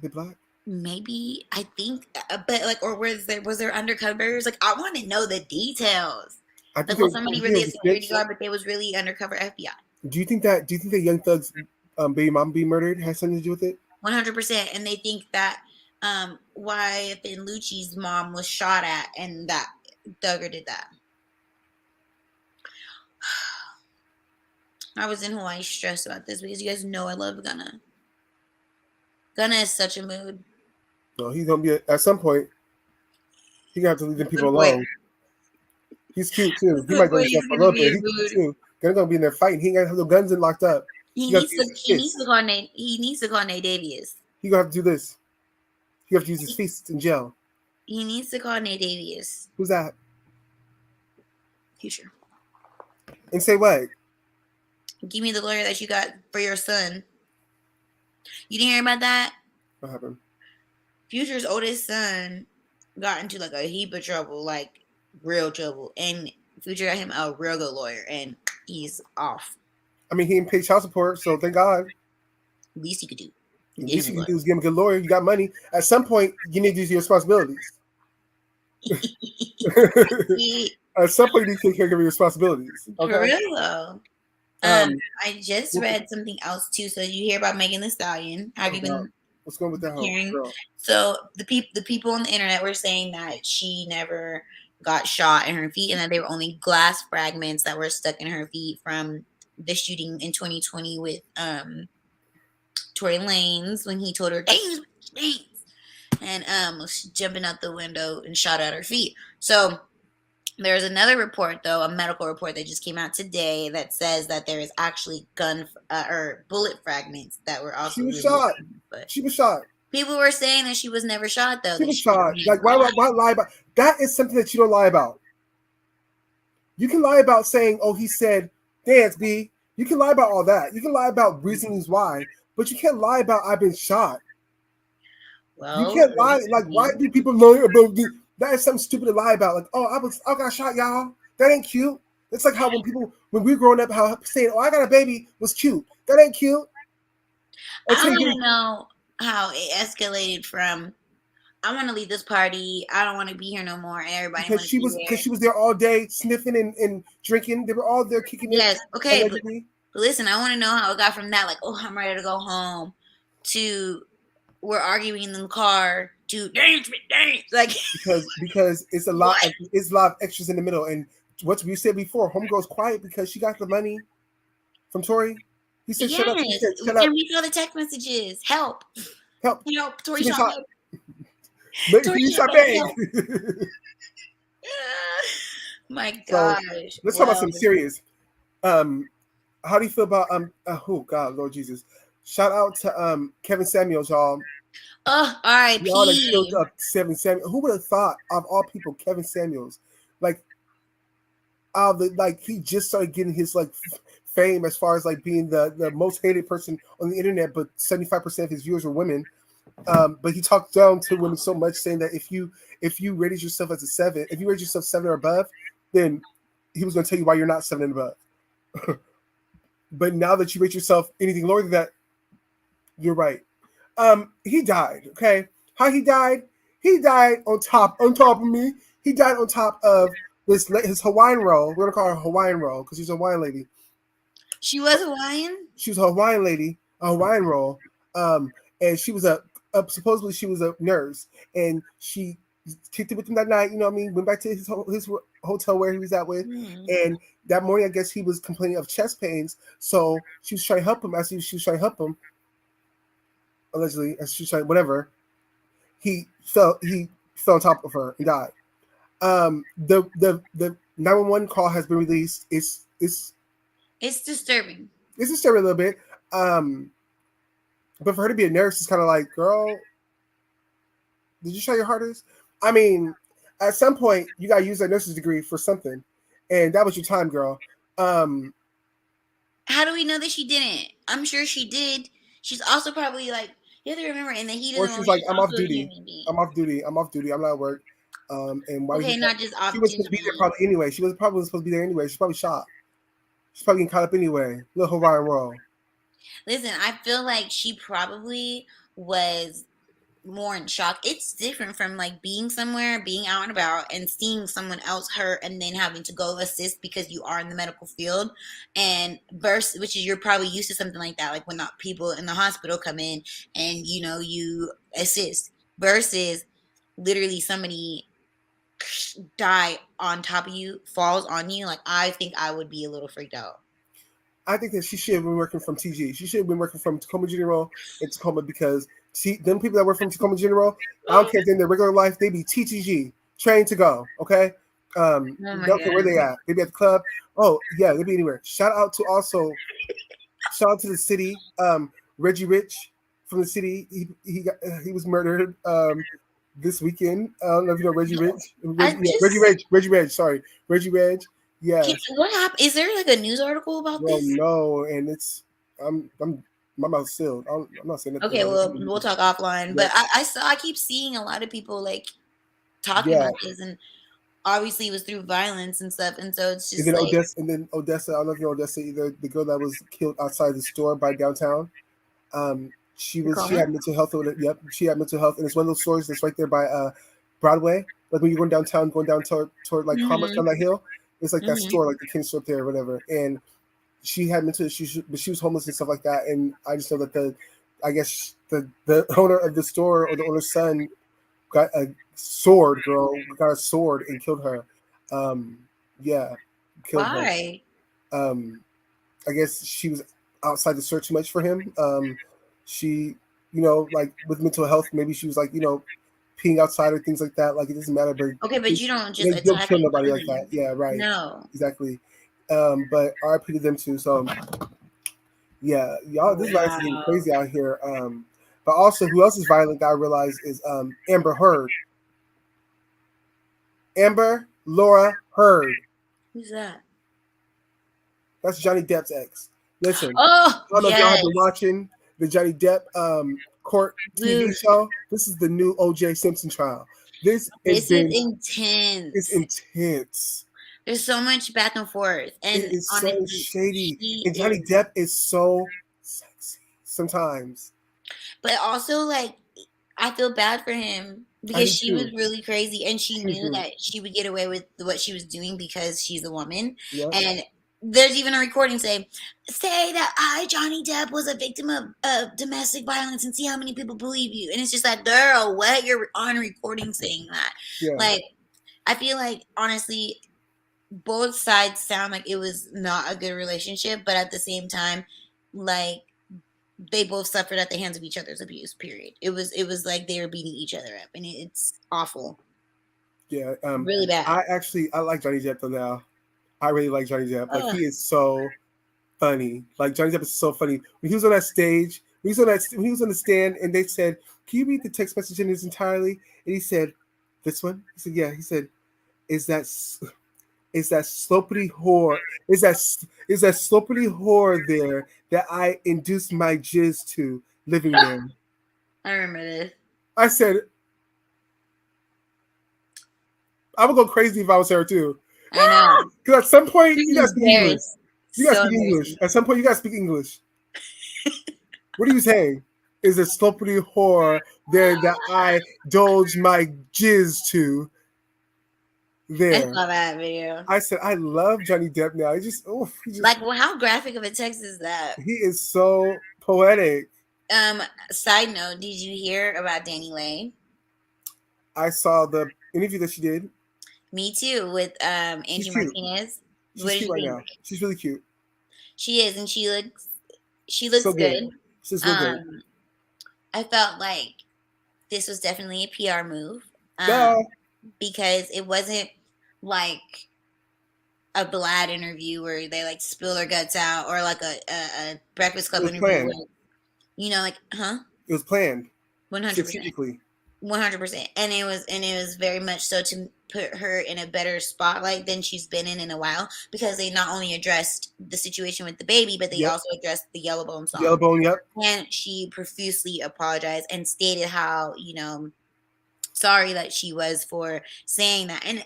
Speaker 11: they black?
Speaker 10: Maybe, I think, but like, or was there undercovers? Like, I want to know the details. Like, was somebody really a security guard, but they was really undercover FBI?
Speaker 11: Do you think that Young Thug's baby mom being murdered has something to do with it?
Speaker 10: 100%. And they think that YF and Lucci's mom was shot at, and that Thugger did that. I was in Hawaii stressed about this because you guys know I love Gunna. Gunna is such a mood.
Speaker 11: No, he's gonna be at some point. He's gonna have to leave them people alone. He's cute too. He might go to jail for a little bit. He's cute too. They're gonna be in there fighting. He ain't got no guns and locked up.
Speaker 10: He
Speaker 11: You have
Speaker 10: needs
Speaker 11: to
Speaker 10: to.
Speaker 11: use his
Speaker 10: He needs
Speaker 11: fist.
Speaker 10: to call Nate. He needs to call Nate Davies.
Speaker 11: You gonna have to do this. You have to use his fist in jail.
Speaker 10: He needs to call Nate Davies.
Speaker 11: Who's that?
Speaker 10: Future.
Speaker 11: And say what?
Speaker 10: Give me the lawyer that you got for your son. You didn't hear about that?
Speaker 11: What happened?
Speaker 10: Future's oldest son got into like a heap of trouble, like real trouble, and Future got him a real good lawyer, and he's off.
Speaker 11: I mean, he didn't pay child support, so thank God.
Speaker 10: Least he could do.
Speaker 11: The least you can do is give him a good lawyer. You got money. At some point, you need to do your responsibilities. At some point, you need to take care of your responsibilities. Okay?
Speaker 10: For real though. I just read something else too. So you hear about Megan Thee Stallion? Have you been?
Speaker 11: What's going with that
Speaker 10: hearing?
Speaker 11: girl?
Speaker 10: So the people on the internet were saying that she never got shot in her feet, and that there were only glass fragments that were stuck in her feet from the shooting in 2020 with Tory Lanez when he told her dance, and was jumping out the window and shot at her feet. So there's another report, though, a medical report that just came out today that says that there is actually gun or bullet fragments that were also.
Speaker 11: She was shot.
Speaker 10: But
Speaker 11: she was shot.
Speaker 10: People were saying that she was never shot, though.
Speaker 11: She was shot. Like, why lie about that? Is something that you don't lie about. You can lie about saying, "Oh, he said dance, B." You can lie about all that. You can lie about reasons why, but you can't lie about I've been shot.
Speaker 10: Well,
Speaker 11: you can't lie. Like, why do people lie about this? That is something stupid to lie about. Like, oh, I got shot, y'all. That ain't cute. It's like how when we were growing up, how saying, "Oh, I got a baby" was cute. That ain't cute.
Speaker 10: I don't even know how it escalated from I want to leave this party. I don't want to be here no more. And everybody
Speaker 11: because she was there all day sniffing and drinking. They were all there kicking.
Speaker 10: Yes, okay. But listen, I want to know how it got from that, like, oh, I'm ready to go home, to we're arguing in the car, to dance, like
Speaker 11: because it's a lot. It's a lot of extras in the middle. And what we said before, homegirl's quiet because she got the money from Tory. He said, "Shut up." He said, "Shut up."
Speaker 10: And we saw the text messages. Help. Tory shot me.
Speaker 11: Maybe shot bang.
Speaker 10: My gosh.
Speaker 11: So, let's talk about something serious. How do you feel about oh God, Lord Jesus. Shout out to Kevin Samuels, y'all.
Speaker 10: Oh, R.I.P.
Speaker 11: Y'all that killed up Kevin Samuels. Who would have thought of all people, Kevin Samuels? Like he just started getting his like fame as far as like being the most hated person on the internet, but 75% of his viewers were women. But he talked down to women so much, saying that if you rated yourself as a 7, if you rated yourself 7 or above, then he was going to tell you why you're not 7 and above. But now that you rate yourself anything lower than that, you're right. He died. Okay, how he died? He died on top of me. He died on top of his Hawaiian roll. We're gonna call her Hawaiian roll because she's a Hawaiian lady.
Speaker 10: She was Hawaiian.
Speaker 11: She was a Hawaiian lady, a Hawaiian roll. And she was supposedly she was a nurse, and she kicked it with him that night. You know what I mean? Went back to his hotel where he was at with, and that morning I guess he was complaining of chest pains. So she was trying to help him. As she was trying to help him, allegedly, as she was trying whatever, he fell on top of her and died. The 911 call has been released. It's
Speaker 10: disturbing.
Speaker 11: It's disturbing a little bit. But for her to be a nurse, it's kind of like, girl, did you try your hardest? I mean, at some point, you got to use that nurse's degree for something. And that was your time, girl.
Speaker 10: How do we know that she didn't? I'm sure she did. She's also probably like, you have to remember, in the heat of the moment.
Speaker 11: Or she's like, I'm off duty. I'm not at work. And why?
Speaker 10: Okay, not just off duty.
Speaker 11: She was supposed to be there probably anyway. She was probably supposed to be there anyway. She's probably shot. She's probably getting caught up anyway. Little Hawaiian roll.
Speaker 10: Listen, I feel like she probably was more in shock. It's different from like being somewhere, being out and about, and seeing someone else hurt, and then having to go assist because you are in the medical field, and which is you're probably used to something like that, like when not people in the hospital come in and you assist, versus literally somebody die on top of you, falls on you. Like, I think I would be a little freaked out.
Speaker 11: I think that she should have been working from TG. She should have been working from Tacoma General in Tacoma, because them people that work from Tacoma General, I don't care if they're in their regular life, they be TTG, trained to go, okay? Don't care where they at. They be at the club. Oh, yeah, they be anywhere. Shout out to also shout out to the city. Reggie Rich from the city. He was murdered this weekend. I don't know if you know Reggie Rich. Reggie Reg. Sorry, Reggie Reg. Yeah.
Speaker 10: What happened? Is there like a news article about
Speaker 11: Well,
Speaker 10: this?
Speaker 11: no, and it's I'm my mouth's sealed. I'm not saying that.
Speaker 10: Okay, well, we'll talk offline. But I keep seeing a lot of people like talking about this, and obviously it was through violence and stuff, and so it's just
Speaker 11: and then
Speaker 10: like
Speaker 11: Odessa. I don't know if you know Odessa either. The girl that was killed outside the store by downtown. She had mental health. Yep, she had mental health, and it's one of those stores that's right there by Broadway. Like when you're going downtown toward like Commerce down that hill. It's like that store, like the King store up there or whatever. And she had mental issues, but she was homeless and stuff like that. And I just know that the owner of the store or the owner's son got a sword and killed her. Killed
Speaker 10: why?
Speaker 11: her. I guess she was outside the store too much for him. She, like with mental health, maybe she was like, peeing outside or things like that. Like it doesn't matter. But
Speaker 10: okay, but you don't just
Speaker 11: don't kill nobody like that. Yeah, right.
Speaker 10: No,
Speaker 11: exactly. But RIP to them too. So yeah, y'all, this violence is getting crazy out here. But also, who else is violent that I realize is Amber Heard. Amber Laura Heard.
Speaker 10: Who's that?
Speaker 11: That's Johnny Depp's ex. Listen,
Speaker 10: I
Speaker 11: don't know if y'all have been watching the Johnny Depp court TV show. This is the new O.J. Simpson trial. This is
Speaker 10: intense.
Speaker 11: It's intense.
Speaker 10: There's so much back and forth, and
Speaker 11: it is so shady. And Johnny Depp is so sexy sometimes.
Speaker 10: But also, like, I feel bad for him because she was really crazy, and she knew that she would get away with what she was doing because she's a woman. Yep. And there's even a recording say that I, Johnny Depp, was a victim of domestic violence, and see how many people believe you. And it's just like, girl, what? You're on recording saying that. Yeah. Like, I feel like, honestly, both sides sound like it was not a good relationship, but at the same time, like, they both suffered at the hands of each other's abuse, period. It was like they were beating each other up, and it's awful.
Speaker 11: Yeah.
Speaker 10: Really bad.
Speaker 11: I like Johnny Depp though now. I really like Johnny Depp. Like, he is so funny. Like, Johnny Depp is so funny. When he was on that stage, when he was on the stand, and they said, "Can you read the text message in its entirely?" And he said, "This one?" He said, "Yeah." He said, Is that slopity whore? Is that slopity whore there that I induced my jizz to living there?"
Speaker 10: I remember this.
Speaker 11: I said, I would go crazy if I was her too.
Speaker 10: I know.
Speaker 11: Because at some point you gotta speak English. You gotta speak English. At some point you gotta speak English. What are you saying? Is a slopity whore there that I indulge my jizz to? There.
Speaker 10: I saw that video.
Speaker 11: I said, I love Johnny Depp now. He just
Speaker 10: like, well, how graphic of a text is that?
Speaker 11: He is so poetic.
Speaker 10: Side note, did you hear about Danny Lay?
Speaker 11: I saw the interview that she did.
Speaker 10: Me too, with Angie Martinez.
Speaker 11: She's cute right now. She's really cute.
Speaker 10: She is, and she looks
Speaker 11: so
Speaker 10: good.
Speaker 11: She's so good.
Speaker 10: I felt like this was definitely a PR move. Because it wasn't like a Blad interview where they like spill their guts out, or like a Breakfast Club interview where, like,
Speaker 11: it was planned
Speaker 10: 100%,
Speaker 11: strategically,
Speaker 10: 100%, and it was very much so to put her in a better spotlight than she's been in a while, because they not only addressed the situation with the baby, but they also addressed the Yellowbone song.
Speaker 11: Yellowbone, yep.
Speaker 10: And she profusely apologized and stated how sorry that she was for saying that. And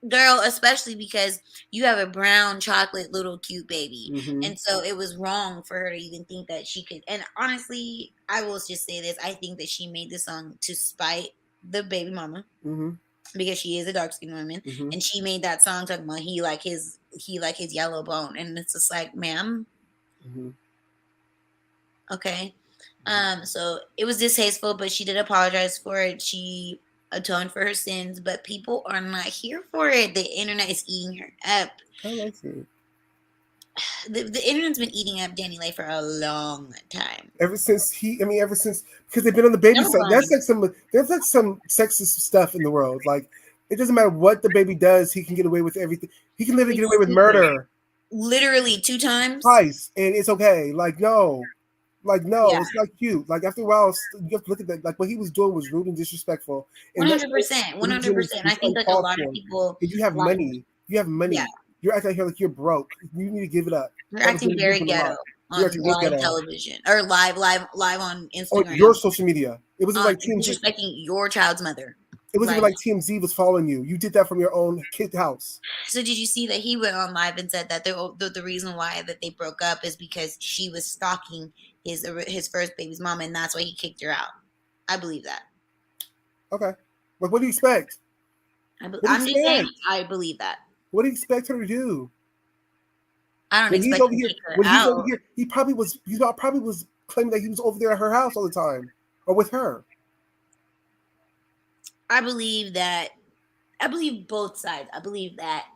Speaker 10: girl, especially because you have a brown chocolate little cute baby. Mm-hmm. And so it was wrong for her to even think that she could. And honestly, I will just say this. I think that she made the song to spite the baby mama. Mm-hmm. Because she is a dark-skinned woman. Mm-hmm. And she made that song talking about he like his yellow bone. And it's just like, ma'am. Mm-hmm. Okay. So it was distasteful, but she did apologize for it. She atoned for her sins, but people are not here for it. The internet is eating her up.
Speaker 11: I like it.
Speaker 10: The internet's been eating up Danny Lay for a long time.
Speaker 11: Ever since because they've been on the baby side. That's like there's some sexist stuff in the world. Like, it doesn't matter what the baby does, he can get away with everything. He can literally get away with murder.
Speaker 10: literally 2 times.
Speaker 11: Twice, and it's okay. Like no,
Speaker 10: Yeah.
Speaker 11: it's not cute. Like after a while, you have to look at that. Like what he was doing was rude and disrespectful. And
Speaker 10: 100%. 100%. I think like a lot of people.
Speaker 11: And you have
Speaker 10: like,
Speaker 11: money. You have money.
Speaker 10: Yeah.
Speaker 11: You're acting like you're broke. You need to give it up.
Speaker 10: You're acting very ghetto on live television or live on Instagram.
Speaker 11: On your social media. It wasn't like
Speaker 10: disrespecting your child's mother.
Speaker 11: It wasn't even like TMZ was following you. You did that from your own kid's house.
Speaker 10: So did you see that he went on live and said that the reason why that they broke up is because she was stalking his first baby's mom, and that's why he kicked her out. I believe that.
Speaker 11: Okay. But what do you expect?
Speaker 10: I'm just saying I believe that.
Speaker 11: What do you expect her to do?
Speaker 10: I don't expect him to kick her out.
Speaker 11: He's over here, he probably was claiming that he was over there at her house all the time. Or with her.
Speaker 10: I believe both sides. I believe that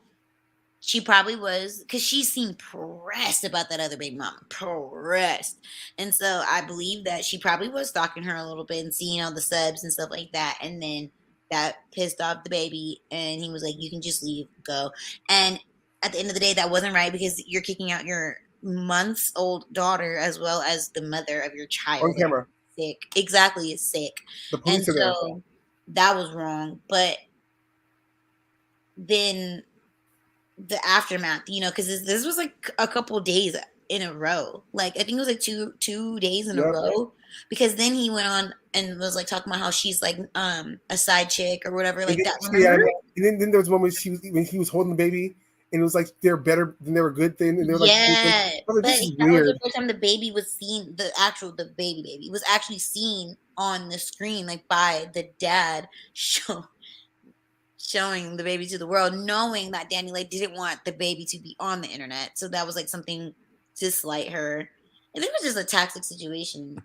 Speaker 10: she probably was, because she seemed pressed about that other baby mama. Pressed. And so I believe that she probably was stalking her a little bit and seeing all the subs and stuff like that. And then that pissed off the baby. And he was like, you can just leave, go. And at the end of the day, that wasn't right, because you're kicking out your months-old daughter as well as the mother of your child.
Speaker 11: On camera.
Speaker 10: Sick. Exactly, is sick.
Speaker 11: The police
Speaker 10: and
Speaker 11: are there.
Speaker 10: so that was wrong. But then the aftermath, because this was like a couple days in a row. Like I think it was like two days in a row. Because then he went on and was like talking about how she's like a side chick or whatever, like that. Remember?
Speaker 11: Yeah, and then there was one when he was holding the baby, and it was like they're better than they were good thing. And they were like,
Speaker 10: but
Speaker 11: this is
Speaker 10: that
Speaker 11: weird.
Speaker 10: was the first time the baby was seen. The baby was actually seen on the screen, like by the dad showing the baby to the world, knowing that Danny like didn't want the baby to be on the internet. So that was like something to slight her. And it was just a toxic situation.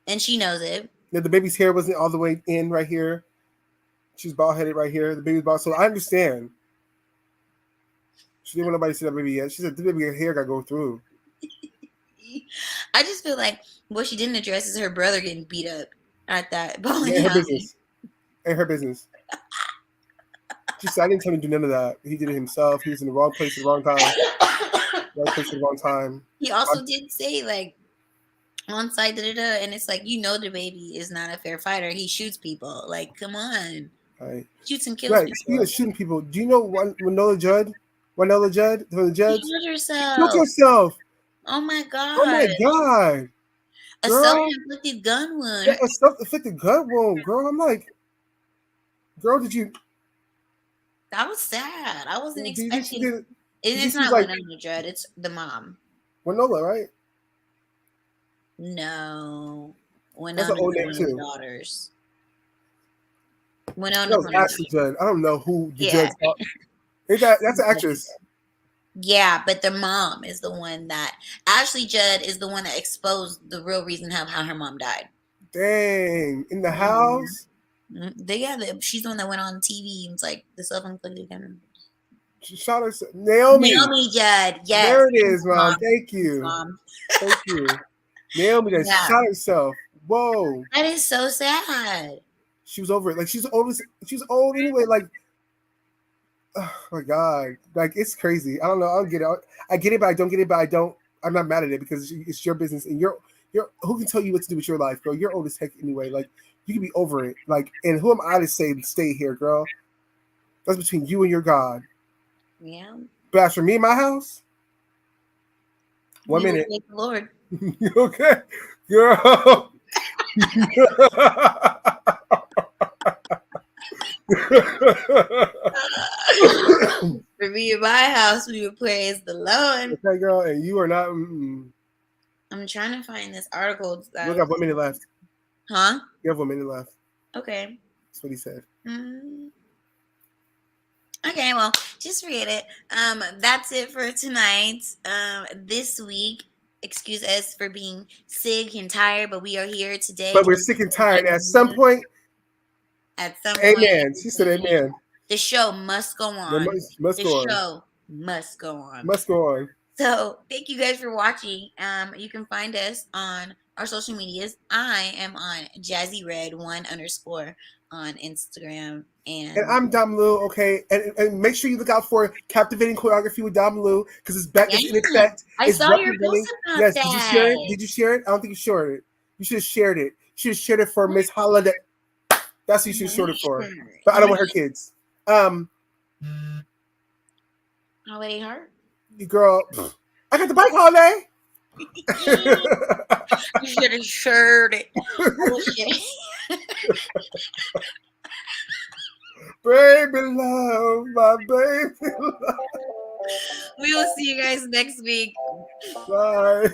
Speaker 10: And she knows it.
Speaker 11: Yeah, the baby's hair wasn't all the way in right here. She's bald headed right here. The baby's bald. So I understand. She didn't want nobody to see that baby yet. She said the baby hair got to go through.
Speaker 10: I just feel like what she didn't address is her brother getting beat up at that bowling
Speaker 11: Ain't her
Speaker 10: alley.
Speaker 11: business. Ain't her business. She said, I didn't tell him to do none of that. He did it himself. He was in the wrong place at the wrong time. Wrong place at the wrong time.
Speaker 10: He also did say, like, on site, and it's like, the baby is not a fair fighter. He shoots people. Like, come on.
Speaker 11: Right.
Speaker 10: Shoots and kills
Speaker 11: people. Speaking of shooting people, do you know Winona Judd from the Judds?
Speaker 10: She
Speaker 11: killed herself.
Speaker 10: Oh my god.
Speaker 11: Oh my god.
Speaker 10: A self-inflicted gun wound.
Speaker 11: Yeah, a self-inflicted gun wound, girl. I'm like, girl, did you?
Speaker 10: That was sad. I wasn't expecting.
Speaker 11: It's
Speaker 10: not
Speaker 11: like,
Speaker 10: Winona Judd. It's the mom.
Speaker 11: Winona, right?
Speaker 10: No.
Speaker 11: That's an old name too.
Speaker 10: Daughters. Winona.
Speaker 11: That was Ashley Judd. I don't know who the Judds are. That's an actress.
Speaker 10: Yeah, but the mom is the one that Ashley Judd is the one that exposed the real reason how her mom died.
Speaker 11: Dang, in the house.
Speaker 10: She's the one that went on TV and was like the self-inflicted gun.
Speaker 11: She shot herself. Naomi
Speaker 10: Judd. Yes.
Speaker 11: There it is, Mom. Thank you. Mom. Thank you. Naomi that shot herself. Whoa.
Speaker 10: That is so sad.
Speaker 11: She was over it. Like she's old anyway. Like, oh my god. Like it's crazy. I don't know. I don't get it. I get it, but I don't get it. But I don't. I'm not mad at it because it's your business and you're. Who can tell you what to do with your life, girl? You're old as heck anyway. Like you can be over it. Like, and who am I to say stay here, girl? That's between you and your God.
Speaker 10: Yeah.
Speaker 11: But as for me and my house, 1 minute.
Speaker 10: Thank the Lord.
Speaker 11: Okay, girl.
Speaker 10: For me and my house, we would praise the Lord.
Speaker 11: Okay, girl, and you are not.
Speaker 10: I'm trying to find this article.
Speaker 11: We got 1 minute left.
Speaker 10: Huh?
Speaker 11: You have 1 minute left.
Speaker 10: Okay.
Speaker 11: That's what he said.
Speaker 10: Okay, well, just forget it. That's it for tonight. This week, excuse us for being sick and tired, but we are here today.
Speaker 11: But we're sick and tired. At some point. Amen. She said amen.
Speaker 10: The show must go on.
Speaker 11: Must go on.
Speaker 10: The show must go on.
Speaker 11: Must go on.
Speaker 10: So thank you guys for watching. You can find us on our social medias. I am on Jazzy Redd 1_ on Instagram.
Speaker 11: And I'm Dom Lew, okay? And make sure you look out for Captivating Choreography with Dom Lew, because it's back, it's in effect.
Speaker 10: I
Speaker 11: It's
Speaker 10: saw
Speaker 11: up
Speaker 10: your
Speaker 11: and running.
Speaker 10: post about
Speaker 11: Yes,
Speaker 10: that.
Speaker 11: did you share it? Did you share it? I don't think you shared it. You should have shared it. You should have shared it for Miss Holiday. That's what you should have shared it for. But I don't want her kids.
Speaker 10: Holiday Heart?
Speaker 11: Girl, I got the bike Holiday.
Speaker 10: You should have shared it.
Speaker 11: Baby love, my baby love.
Speaker 10: We will see you guys next week.
Speaker 11: Bye.